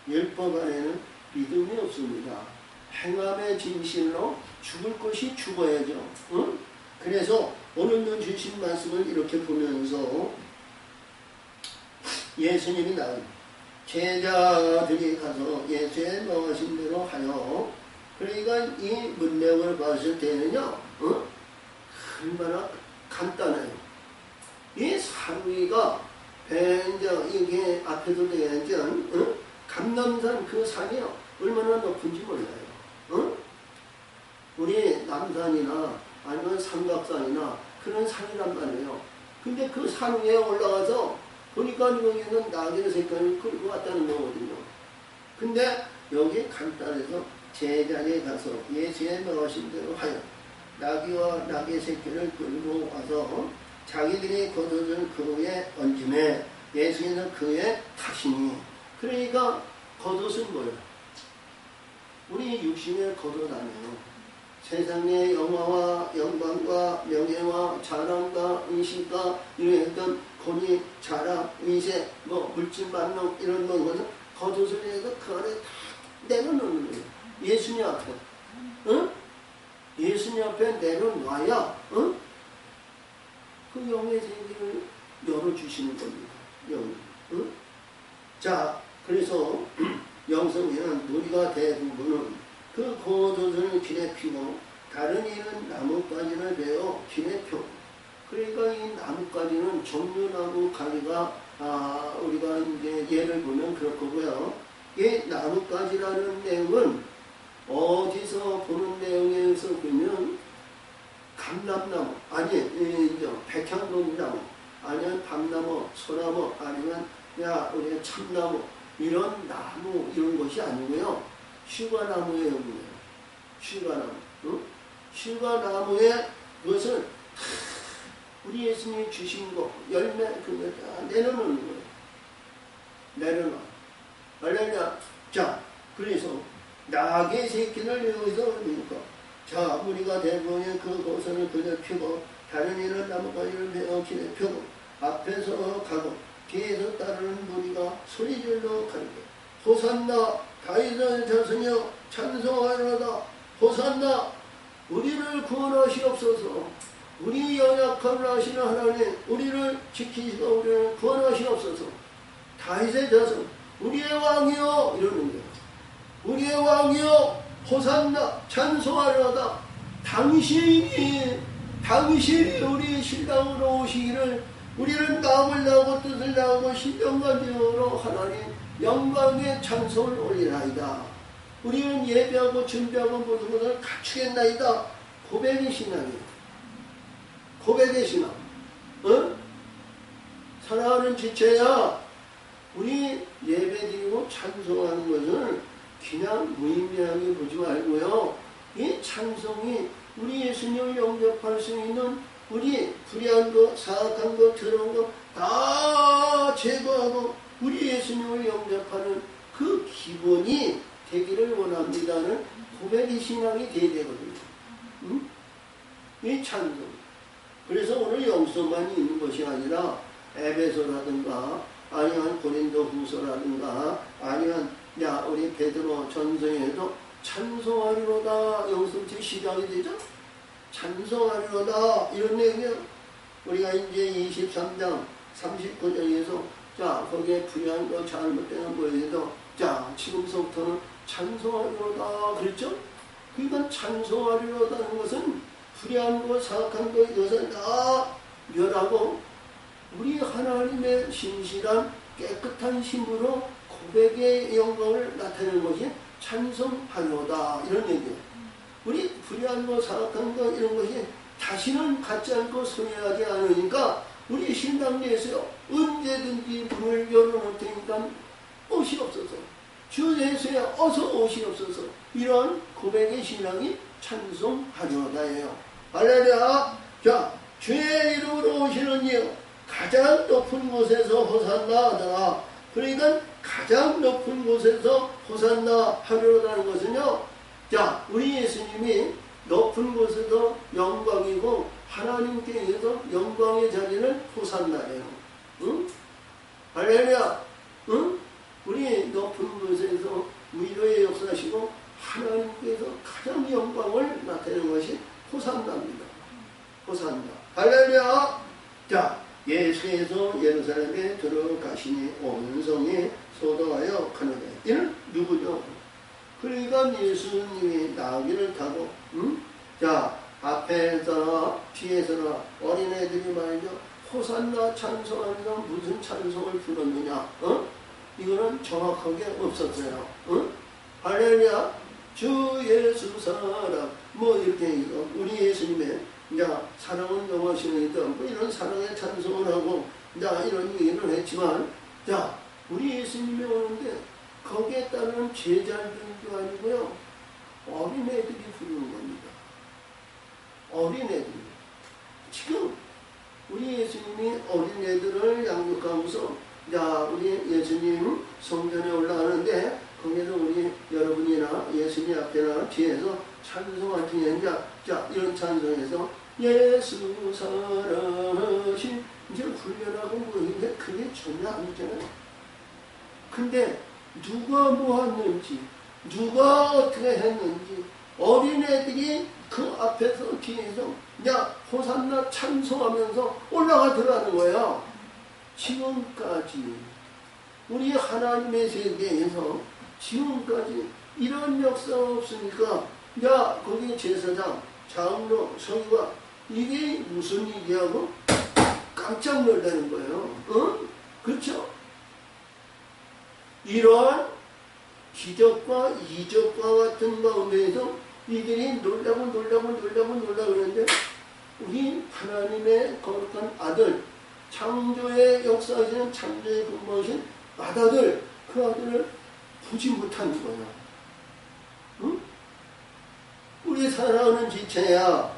율법 안에는 믿음이 없습니다. 행함의 진실로 죽을 것이 죽어야죠. 응? 그래서 오늘도 주신 말씀을 이렇게 보면서 예수님이 나온 제자들이 가서 예수의 명하신 대로 하여, 그러니까 이 문맥을 봤을 때는요, 얼마나 간단해요. 이 산위가 이제 이게 앞에도 얘기했지, 감남산 그 산이요 얼마나 높은지 몰라요. 우리 남산이나 아니면 삼각산이나 그런 산이란 말이에요. 근데 그 산 위에 올라가서 보니까 여기는 나귀 색깔을 끌고 왔다는 거거든요. 근데 여기 간단해서 제자리에 가서 예수의 명하신 대로 하여 나귀와 나귀 새끼를 끌고 와서 자기들이 겉옷을 그 위에 얹음에 예수님은 그 위에 타시니. 그러니까 겉옷은 뭐예요? 우리 육신의 겉옷 아니에요. 세상의 영화와 영광과 명예와 자랑과 의식과 이러했던 권위, 자랑, 위세, 물질 만능 이런 것은 겉옷을 해서 그 안에 다 내려놓는 거예요. 예수님 앞에. 예수님 앞에 내려놔야 그 영의 세계를 열어주시는 겁니다. 영. 자, 그래서 영성에는 우리가 대부분은 그 겉옷을 길에 피고 다른 이는 나뭇가지를 베어 길에 펴고. 그러니까 이 나뭇가지는 종려나무 가지가 우리가 이제 예를 보면 그럴 거고요. 이 나뭇가지라는 내용은 어디서 보는 내용에서 보면 감람나무, 아니 백향동나무, 아니면 밤나무, 소나무, 아니면 우리 참나무 이런 나무 이런 것이 아니고요. 휴가나무의 의미예요. 휴가나무. 휴가나무의 그것은 우리 예수님이 주신 거 열매 그걸 다 내려놓는 거예요. 내려놔. 알려냐? 자, 그래서 나귀 새끼를 여기서 그러니까 자, 우리가 대부분의 그 고선을 그대로 펴고 다른 이는 나뭇가지를 베어 길에 펴고 앞에서 가고 뒤에서 따르는 무리가 소리질러 가는 거예요. 호산나 다윗의 자손이여 찬송하리로다. 호산나 우리를 구원하시옵소서. 우리 연약함을 아시는 하나님 우리를 지키시고 우리를 구원하시옵소서. 다윗의 자손 우리의 왕이여 이러는 거예요. 우리의 왕이여 호산나 찬송하리로다. 당신이 우리 신당으로 오시기를 우리는 마음을 나오고 뜻을 나오고 신령과 미호로 하나님 영광의 찬송을 올리나이다. 우리는 예배하고 준비하고 모든 것을 갖추겠나이다. 고백의 신앙이에요. 고백의 신앙. 사랑하는 지체야, 우리 예배드리고 찬송하는 것을 그냥 무의미하게 보지 말고요. 이 찬송이 우리 예수님을 영접할 수 있는 우리 불의한 거, 사악한 거, 더러운 거 다 제거하고 우리 예수님을 영접하는 그 기본이 되기를 원합니다는 고백의 신앙이 돼야 되거든요. 이 찬송. 그래서 오늘 영성만이 있는 것이 아니라 에베소라든가 아니면 고린도 후서라든가 아니면 우리 베드로 전서에도 찬송하리로다 영성체 시작이 되죠. 찬송하리로다 이런 얘기예요. 우리가 이제 23장 39절에서 자 거기에 불의한 거 잘못된 거에도 자 지금서부터는 찬송하리로다 그랬죠. 그러니까 찬송하리로다는 것은 불의한 거 사악한 거 이것을 다 멸하고 우리 하나님의 신실한 깨끗한 힘으로 고백의 영광을 나타내는 것이 찬송하리로다 이런 얘기예요. 우리 불의한 거 사악한 거 이런 것이 다시는 갖지 않고 손해하지 않으니까 우리 신당내에서요 언제든지 문을 열어놓을 테니까 오시옵소서. 주 예수에 어서 오시옵소서. 이런 고백의 신앙이 찬송하리로다예요. 할렐루야. 자, 주의 이름으로 오시는 이여 가장 높은 곳에서 호산나 하더라. 그러니까 가장 높은 곳에서 호산나 하리로다는 것은요. 자, 우리 예수님이 높은 곳에서 영광이고 하나님께서 영광의 자리는 호산나예요. 응? 할렐루야. 응? 우리 높은 곳에서 위로의 역사시고 하나님께서 가장 영광을 나타내는 것이 호산나입니다. 호산나. 할렐루야. 자, 예수께서 예루살렘에 들어가시니 온 성에 소도하여 가느냐. 이는 누구죠? 그러니까 예수님이 나귀를 타고 자 앞에서나 뒤에서나 어린애들이 말이죠 호산나 찬송하면서 무슨 찬송을 불렀느냐? 이거는 정확하게 없었어요. 할렐루야, 주 예수 사랑, 뭐 이렇게 우리 예수님의 사랑은 영원시이다, 뭐 이런 사랑의 찬송을 하고 이런 얘기를 했지만, 우리 예수님이 오는데 거기에 따르는 제자들도 아니고요, 어린애들이 부르는 겁니다. 어린애들. 지금 우리 예수님이 어린애들을 양육하면서 우리 예수님 성전에 올라가는데 거기에서 우리 여러분이나 예수님 앞에나 뒤에서 찬송할 중에 이런 찬송에서 예수 사랑하신 이제 훈련하고 뭐인데 그게 전혀 아니잖아요. 근데 누가 모았는지, 누가 어떻게 했는지, 어린애들이 그 앞에서 뒤에서 호산나 찬송하면서 올라가 들어가는 거예요. 지금까지 우리 하나님의 세계에서 지금까지 이런 역사가 없으니까 거기 제사장, 장로, 서기관 이게 무슨 얘기하고 깜짝 놀라는 거예요. 그렇죠? 이러한 기적과 이적과 같은 마음에서 이들이 놀라고 그러는데 우리 하나님의 거룩한 아들, 창조의 역사하시는 창조의 근본이신 아들, 그 아들을 보지 못하는 거야. 우리 사랑하는 지체야,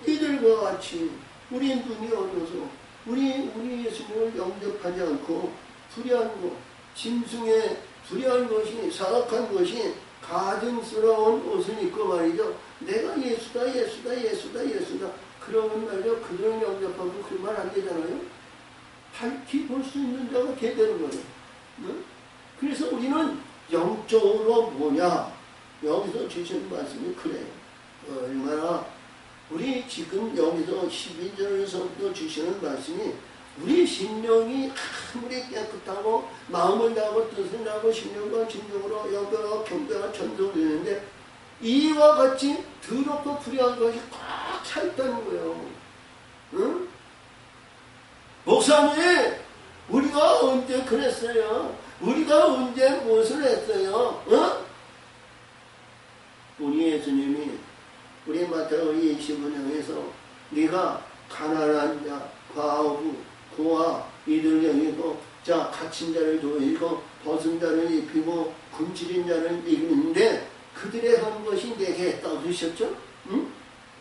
이들과 같이 우리 눈이 어려서 우리 예수님을 영접하지 않고 불의한 것, 짐승의 불의한 것이, 사악한 것이 가증스러운 옷을 입고 말이죠. 내가 예수다. 그러면 말이죠. 그들을 영접하고 그러면 안 되잖아요. 밝히 볼 수 있는 자가 돼야 되는 거예요. 그래서 우리는 영적으로 뭐냐? 여기서 주시는 말씀이 그래요. 얼마나 우리 지금 여기서 12절에서 주시는 말씀이 우리 심령이 아무리 깨끗하고 마음을 다하고 뜻을 다하고 심령과 진정으로 여겨와 경배와 전도되는데 이와 같이 더럽고 불의한 것이 꽉 차 있다는 거예요. 목사님, 우리가 언제 그랬어요? 우리가 언제 무엇을 했어요? 우리 예수님이 우리 마태복음 25장에서 네가 가난한 자, 과부, 고아 이들 여기고 갇힌 자를 도이고 벗은 자를 입히고 굶주린 자를 입는데 그들의 한 것이 내게 했다고 그러셨죠?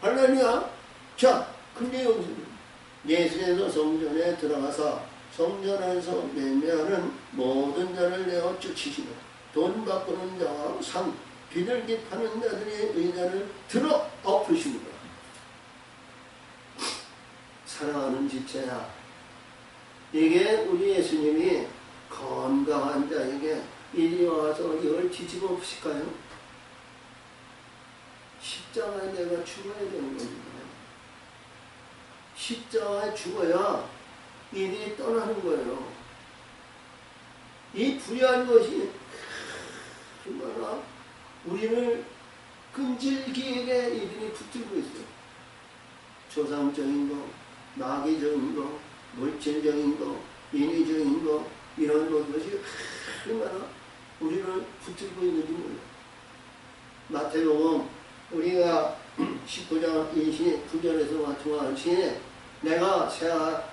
할렐루야. 근데 여기서 예수께서 성전에 들어가서 성전에서 매매하는 모든 자를 내어 쫓으시고 돈 바꾸는 자와 상 비둘기 파는 자들의 의자를 들어 엎으십니다. 사랑하는 지체야, 이게 우리 예수님이 건강한 자에게 이리 와서 이걸 뒤집어 엎으실까요? 십자가에 내가 죽어야 되는 겁니다. 십자가에 죽어야 이들이 떠나는 거예요. 이 불의한 것이 얼마나 우리를 끈질기게 이들이 붙들고 있어요. 조상적인 거, 마귀적인 거, 물질적인 거, 인위적인 거, 이런 것이 얼마나 우리를 붙들고 있는지 몰라요. 마태복음 우리가 19장 29절에서 같은 같이 내가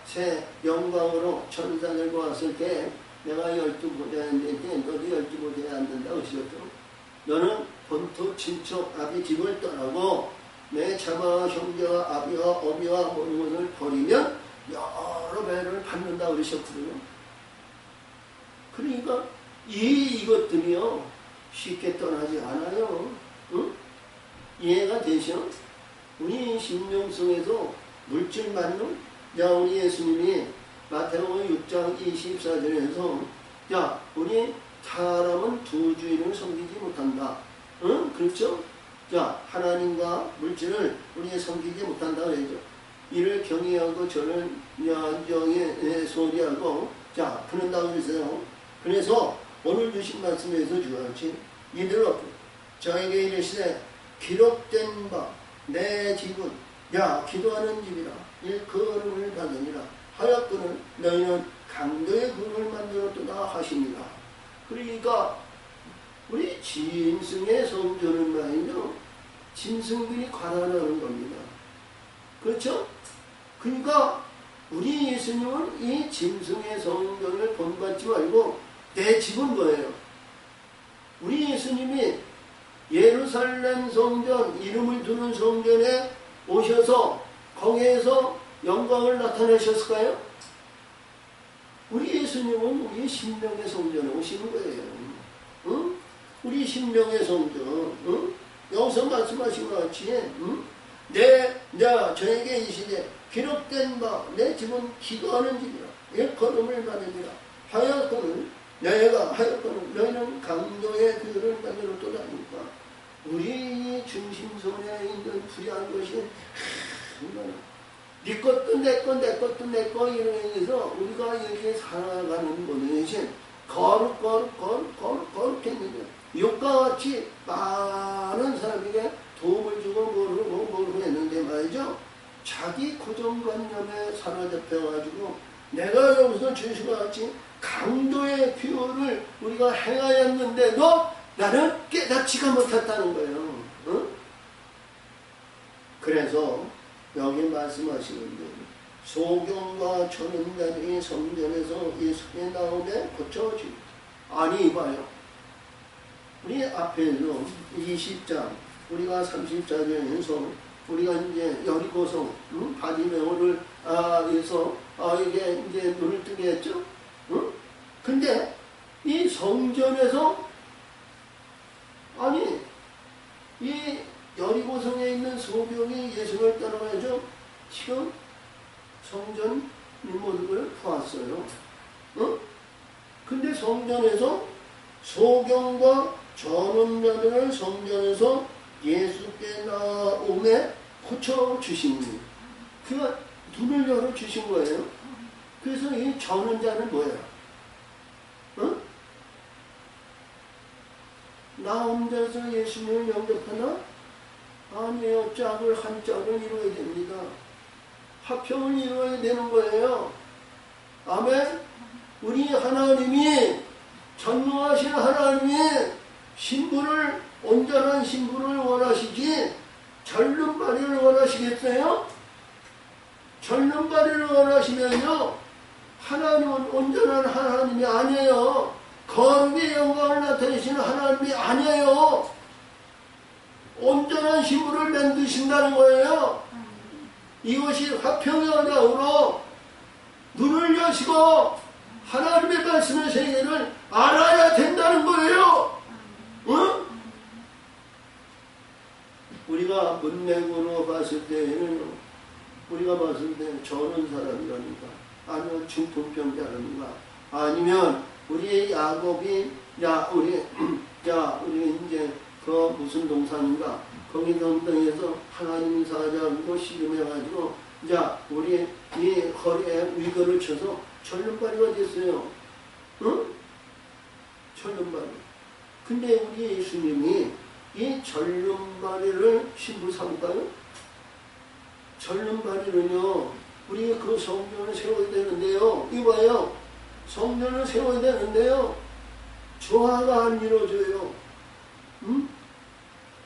새 영광으로 천사들과 왔을 때 내가 12보좌였는데 너도 12보좌에 앉는다고 하셨죠. 너는 본토 친척 아비 집을 떠나고 내 자마 형제와 아비와 어미와 모든 것을 버리면 여러 배를 받는다고 그러셨거든요. 그러니까 이것들이요 쉽게 떠나지 않아요. 이해가 되죠? 우리 심령 속에서 물질 만능, 우리 예수님이 마태복음 6장 24절에서 우리 사람은 두 주인을 섬기지 못한다. 그렇죠? 하나님과 물질을 우리 섬기지 못한다 그러죠. 이를 경외하고 저를 연정에 소리하고 그런다고 그랬어요. 그래서 오늘 주신 말씀에서 주같이 이들은 저에게 이르시되 기록된 바 내 집은 기도하는 집이라 일거름을 받으니라. 하였거늘 너희는 강도의 그릇을 만들었도다 하십니다. 그러니까 우리 짐승의 성전은 말이죠, 짐승들이 관할하는 겁니다. 그렇죠? 그러니까 우리 예수님은 이 짐승의 성전을 본받지 말고 내 집은 뭐예요? 우리 예수님이 예루살렘 성전, 이름을 두는 성전에 오셔서 거기에서 영광을 나타내셨을까요? 우리 예수님은 우리 신명의 성전에 오시는 거예요. 응? 우리 신명의 성전, 응? 여기서 말씀하신 것 같이, 응? 내가 저에게 이시되 기록된 바 내 집은 기도하는 집이라 일컬음을 받으리라 하였거늘 너희는 강도의 그릇을 만들었도다 하니까 우리 중심선에 있는 부유한 것이 네 것도 내 것도 내 거 이러면서 우리가 이렇게 살아가는 것이 거룩했는데 욕과 같이 많은 사람에게 도움을 주고 모르고 했는데 말이죠. 자기 고정관념에 사로잡혀가지고 내가 여기서 주시와 같이 강도의 규율을 우리가 행하였는데도 나는 깨닫지가 못했다는 거예요. 응? 그래서 여기 말씀하시는데 소경과 전원자들이 성전에서 예수께 나오되 고쳐집니다. 아니 봐요. 우리 앞에서 20장 우리가 30장에서 우리가 이제 여리고성 바디메오를 해서 이게 이제 눈을 뜨게 했죠. 응? 근데 이 성전에서 아니 이 여리고성에 있는 소경이 예수를 따라가죠. 지금 성전 모습을 보았어요. 응? 근데 성전에서 소경과 전원자들을 성전에서 예수께 나오매 고쳐주시니 그가 눈을 열어주신 거예요. 그래서 이 전원자는 뭐예요? 응? 나 혼자서 예수님을 영접하나? 아니에요. 짝을 한 짝을 이루어야 됩니다. 화평을 이루어야 되는 거예요. 아멘. 우리 하나님이 전능하신 하나님이 신부를 온전한 신부를 원하시지 절름발이를 원하시겠어요? 절름발이를 원하시면요 하나님은 온전한 하나님이 아니에요. 거룩의 영광을 나타내시는 하나님이 아니에요. 온전한 신부를 만드신다는 거예요. 이것이 화평의 언약으로 눈을 여시고 하나님의 말씀의 세계를 알아야 된다는 거예요. 응? 우리가 문맥으로 봤을 때는 우리가 봤을 때 저런 사람이라든가 아니면 중풍병자라든가 아니면 우리 야곱이 우리 이제 그 무슨 동산인가 거기 동등에서 하나님 사자하고 씨름해가지고 우리 이 허리에 위거를 쳐서 절름발이가 됐어요. 응? 절름발이. 근데 우리 예수님이 이 절름발이를 신부 삼을까요? 절름발이는요 우리 그 성전을 세워야 되는데요. 이봐요. 성전을 세워야 되는데요. 조화가 안 이루어져요. 응?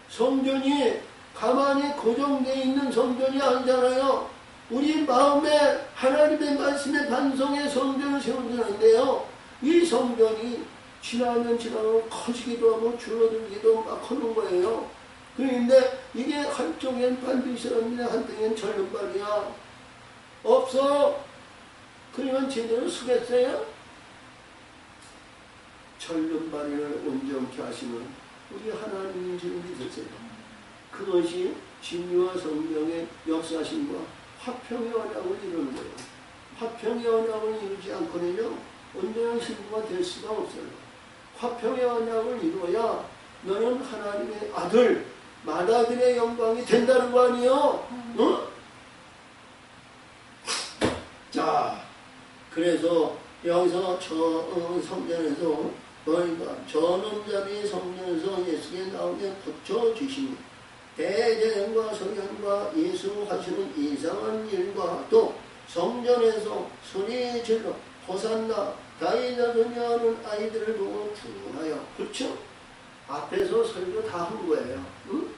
성전이 가만히 고정되어 있는 성전이 아니잖아요. 우리 마음에 하나님의 말씀의 반성의 성전을 세워주는데요. 이 성전이 지나면 커지기도 하고 줄어들기도 막 하는 거예요. 그런데 이게 한쪽엔 반드시랍니다. 한쪽엔 절름발이야. 없어. 그러면 제대로 쓰겠어요? 절름발이를 온전케 하시는 우리 하나님인 줄 믿으세요. 그것이 진리와 성령의 역사심과 화평의 언약을 이루는 거예요. 화평의 언약을 이루지 않고는요 온전한 신부가 될 수가 없어요. 화평의 언약을 이루어야 너는 하나님의 아들, 맏아들의 영광이 된다는 거 아니에요? 응? 자, 그래서 여기서 성전에서 너희가 전원자비 성전에서 예수께 나오게 고쳐주시니 대제사장과 서기관과 예수 하시는 이상한 일과 또 성전에서 소리 질러 호산나 다윗아들이냐 하는 아이들을 보고 주문하여. 그렇죠? 앞에서 설교 다 한 거예요. 응?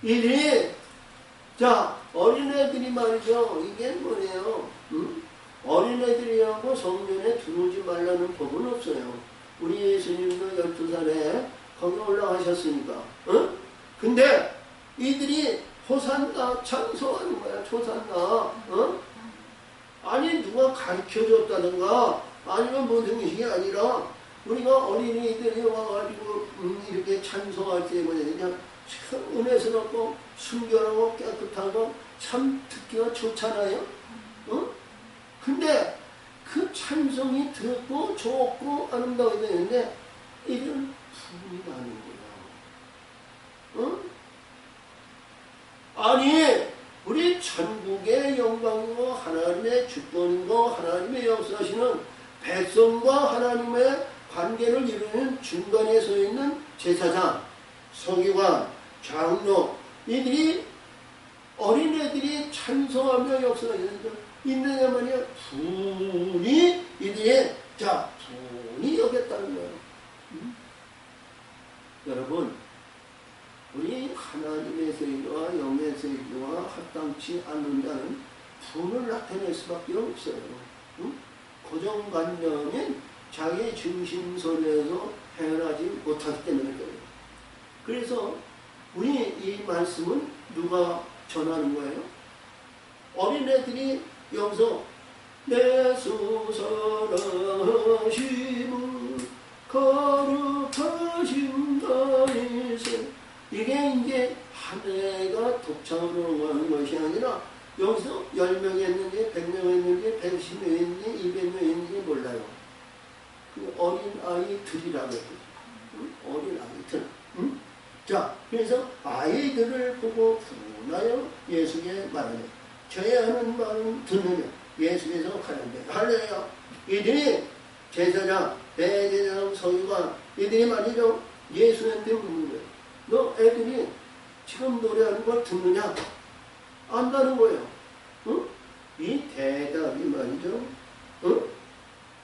이들이 자 어린애들이 말이죠. 이게 뭐예요? 응? 어린애들이하고 성전에 들어오지 말라는 법은 없어요. 우리 예수님도 12살에 거기 올라가셨으니까. 응? 근데 이들이 호산나 찬송하는 거야. 호산나. 어? 아니 누가 가르쳐줬다든가 아니면 뭐 등식이 아니라 우리가 어린이들이 와가지고 이렇게 찬송할 때 그냥 참 은혜스럽고 순결하고 깨끗하고 참 듣기가 좋잖아요. 어? 근데 그 찬송이 듣고 좋고 아름다워야 되는데 이들은 분이 나는 거야. 어? 아니 우리 천국의 영광이고 하나님의 주권이고 하나님의 역사하시는 백성과 하나님의 관계를 이루는 중간에 서 있는 제사장, 서기관, 장로 이들이 어린애들이 찬송하며 역사가 있느냐 말이야. 분이 이들이 자 분이 여겼다는 거예요. 여러분 우리 하나님의 세계와 영의 세계와 합당치 않는다는 분을 나타낼 수밖에 없어요. 응? 고정관념인 자기 중심선에서 헤어나지 못하기 때문에 그래요. 그래서 우리 이 말씀은 누가 전하는 거예요? 어린애들이 여기서 내 수선하심을 거룩하신 다니세 이게 이제 한 해가 독창으로 하는 것이 아니라 여기서 10명 했는지 100명 했는지 110명 했는지 200명 했는지 몰라요. 그 어린아이들이라고 했거든요. 어린아이들. 응? 자, 그래서 아이들을 보고 분하여 예수께 말하며 저의 하는 말은 듣느냐 예수께서 가는데 할렐루야. 이들이 제사장, 대제사장, 서기관 이들이 말이죠. 예수한테 묻는 거예요. 너 애들이 지금 노래하는 걸 듣느냐? 안다는 거예요. 어? 이 대답이 말이죠. 어?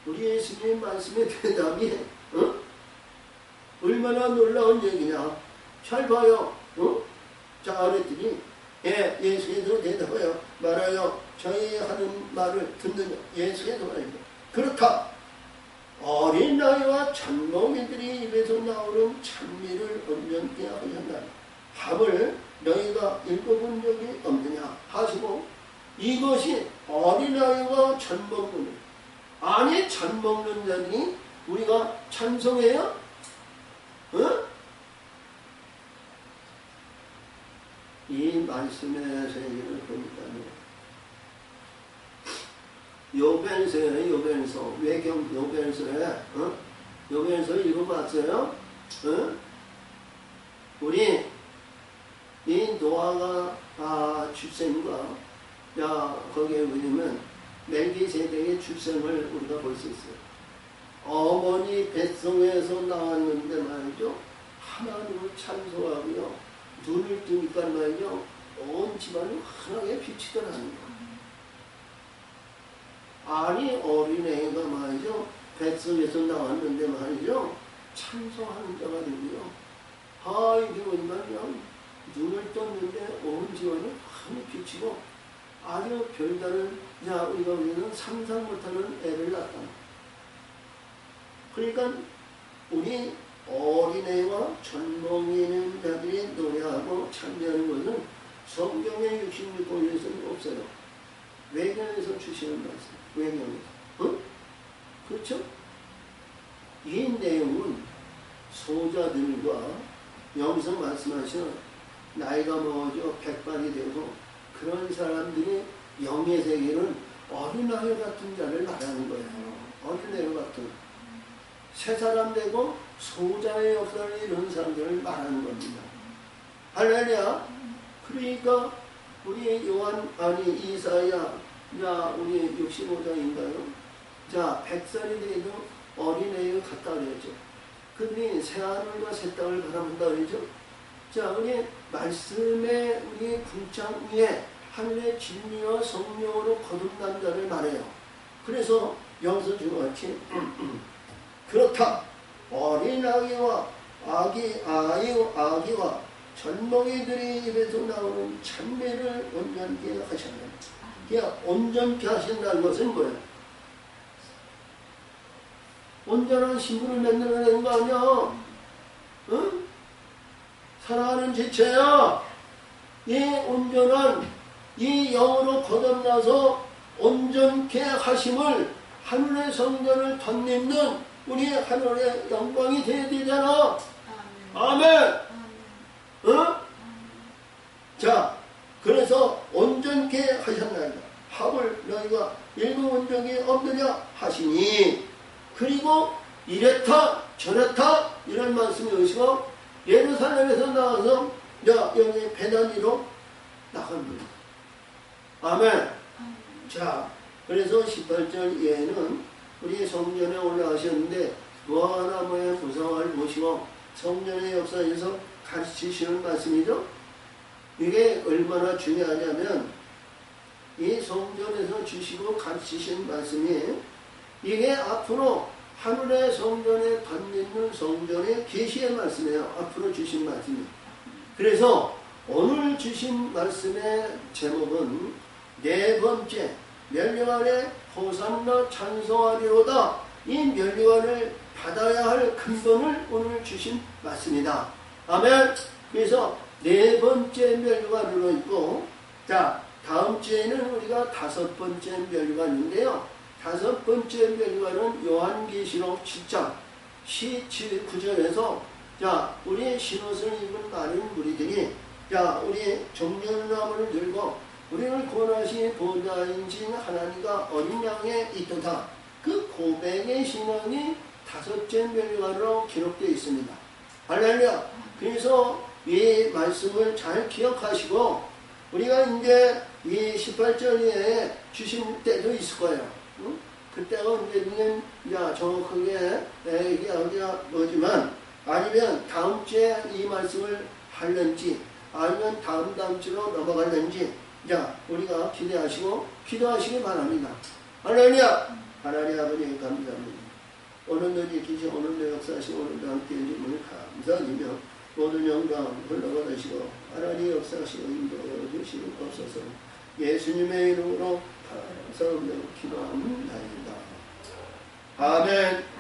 우리 예수님 말씀의 대답이 어? 얼마나 놀라운 얘기냐. 잘 봐요. 어? 자, 그랬더니 예수께서 대답하여 말하여 저희 하는 말을 듣느냐. 예수께서 말입니다. 그렇다. 어린 나이와 찬몽이들이 입에서 나오는 찬미를 언변케 하였나니 함을 너희가 읽어본 적이 없느냐 하시고 이것이 어린아이와 찬먹는 아니 찬먹는 자니 우리가 찬송해요? 어? 이 말씀의 세계를 보니까요. 요변서에 요변서 외경 요변서에 요변서 읽어봤어요? 우리 이 노아가 출생과 거기에 보면 멜기세덱의 출생을 우리가 볼 수 있어요. 어머니 뱃속에서 나왔는데 말이죠. 하나님을 찬송하고요. 눈을 뜨니까 말이죠. 온 집안이 환하게 비치더라는 거예요. 아니 어린애가 말이죠. 뱃속에서 나왔는데 말이죠. 찬송하는 자가 되고요. 이게 뭐냐면 눈을 떴는데 온 집안이 환히 비치고 아주 별다른 우리가 우리는 상상 못하는 애를 낳았다. 그러니까 우리 어린애와 전몽이 있는 자들이 노래하고 참여하는 것은 성경의 66권에서는 없어요. 외경에서 주시는 말씀. 외경에서. 그렇죠? 이 내용은 소자들과 여기서 말씀하시는 나이가 먹어져 백발이 되고 그런 사람들이 영의 세계는 어린아이 같은 자를 말하는 거예요. 어린애 같은. 새 사람 되고 소자의 역사를 이룬 사람들을 말하는 겁니다. 할렐루야. 그러니까 우리 이사야 우리 65장인가요? 자, 100살이 돼도 어린애를 갖다 그랬죠. 근데 새하늘과 새 땅을 바라본다 그랬죠. 자, 우리 말씀의 우리 궁창 위에 하늘의 진리와 성령으로 거듭난다를 말해요. 그래서 여기서 주는 같이 그렇다. 어린 아기와 아기와 젊은이들이 입에서 나오는 찬미를 온전케 하셨네. 그냥 온전케 하신다는 것은 뭐예요? 온전한 신분을 만들어내는 거 아니야? 응? 사랑하는 지체야. 이 온전한 이 영으로 거듭나서 온전케 하심을 하늘의 성전을 덧입는 우리 하늘의 영광이 되어야 되잖아. 아멘. 응? 자, 그래서 온전케 하셨나이다. 합을 너희가 읽어본 적이 없느냐 하시니, 그리고 이랬다 저랬다 이런 말씀이 오시고 예루살렘에서 나와서 여기 베다니로 나갑니다. 아멘. 자, 그래서 18절 이해는 우리 성전에 올라가셨는데 무화과나무의 구성을 보시고 성전의 역사에서 가르치시는 말씀이죠. 이게 얼마나 중요하냐면 이 성전에서 주시고 가르치시는 말씀이 이게 앞으로 하늘의 성전에 덧입는 성전의 계시의 말씀이에요. 앞으로 주신 말씀이. 그래서 오늘 주신 말씀의 제목은 네 번째 멸류관의 호산나 찬송하리로다. 이 멸류관을 받아야 할 근본을 오늘 주신 말씀이다. 아멘. 그래서 네 번째 멸류관으로 있고, 자, 다음 주에는 우리가 다섯 번째 멸류관인데요. 다섯 번째 멸류관은 요한계시록 7장 19절에서 자, 우리 신옷을 입은 많은 무리들이 자, 우리 종려나무를 들고 우리를 구원하신 보좌인신 하나님과 어린 양에 있도다. 그 고백의 신앙이 다섯째 멸류관으로 기록되어 있습니다. 할렐루야. 그래서 이 말씀을 잘 기억하시고 우리가 이제 이 18절에 주신 때도 있을 거예요. 응? 그때가 언제든 정확하게 얘기하기가 뭐지만 아니면 다음 주에 이 말씀을 할는지 아니면 다음 주로 넘어갈는지 자, 우리가 기대하시고 기도하시기 바랍니다. 할렐루야. 하나님 아버지 감사합니다. 오늘도 지키시 오늘도 역사하시고 오늘도 함께 해주심을 감사드리며 모든 영광 흘러가시고 하나님 역사하시고 인도해 주시옵소서. 예수님의 이름으로 감사하며 기도합니다. 아멘.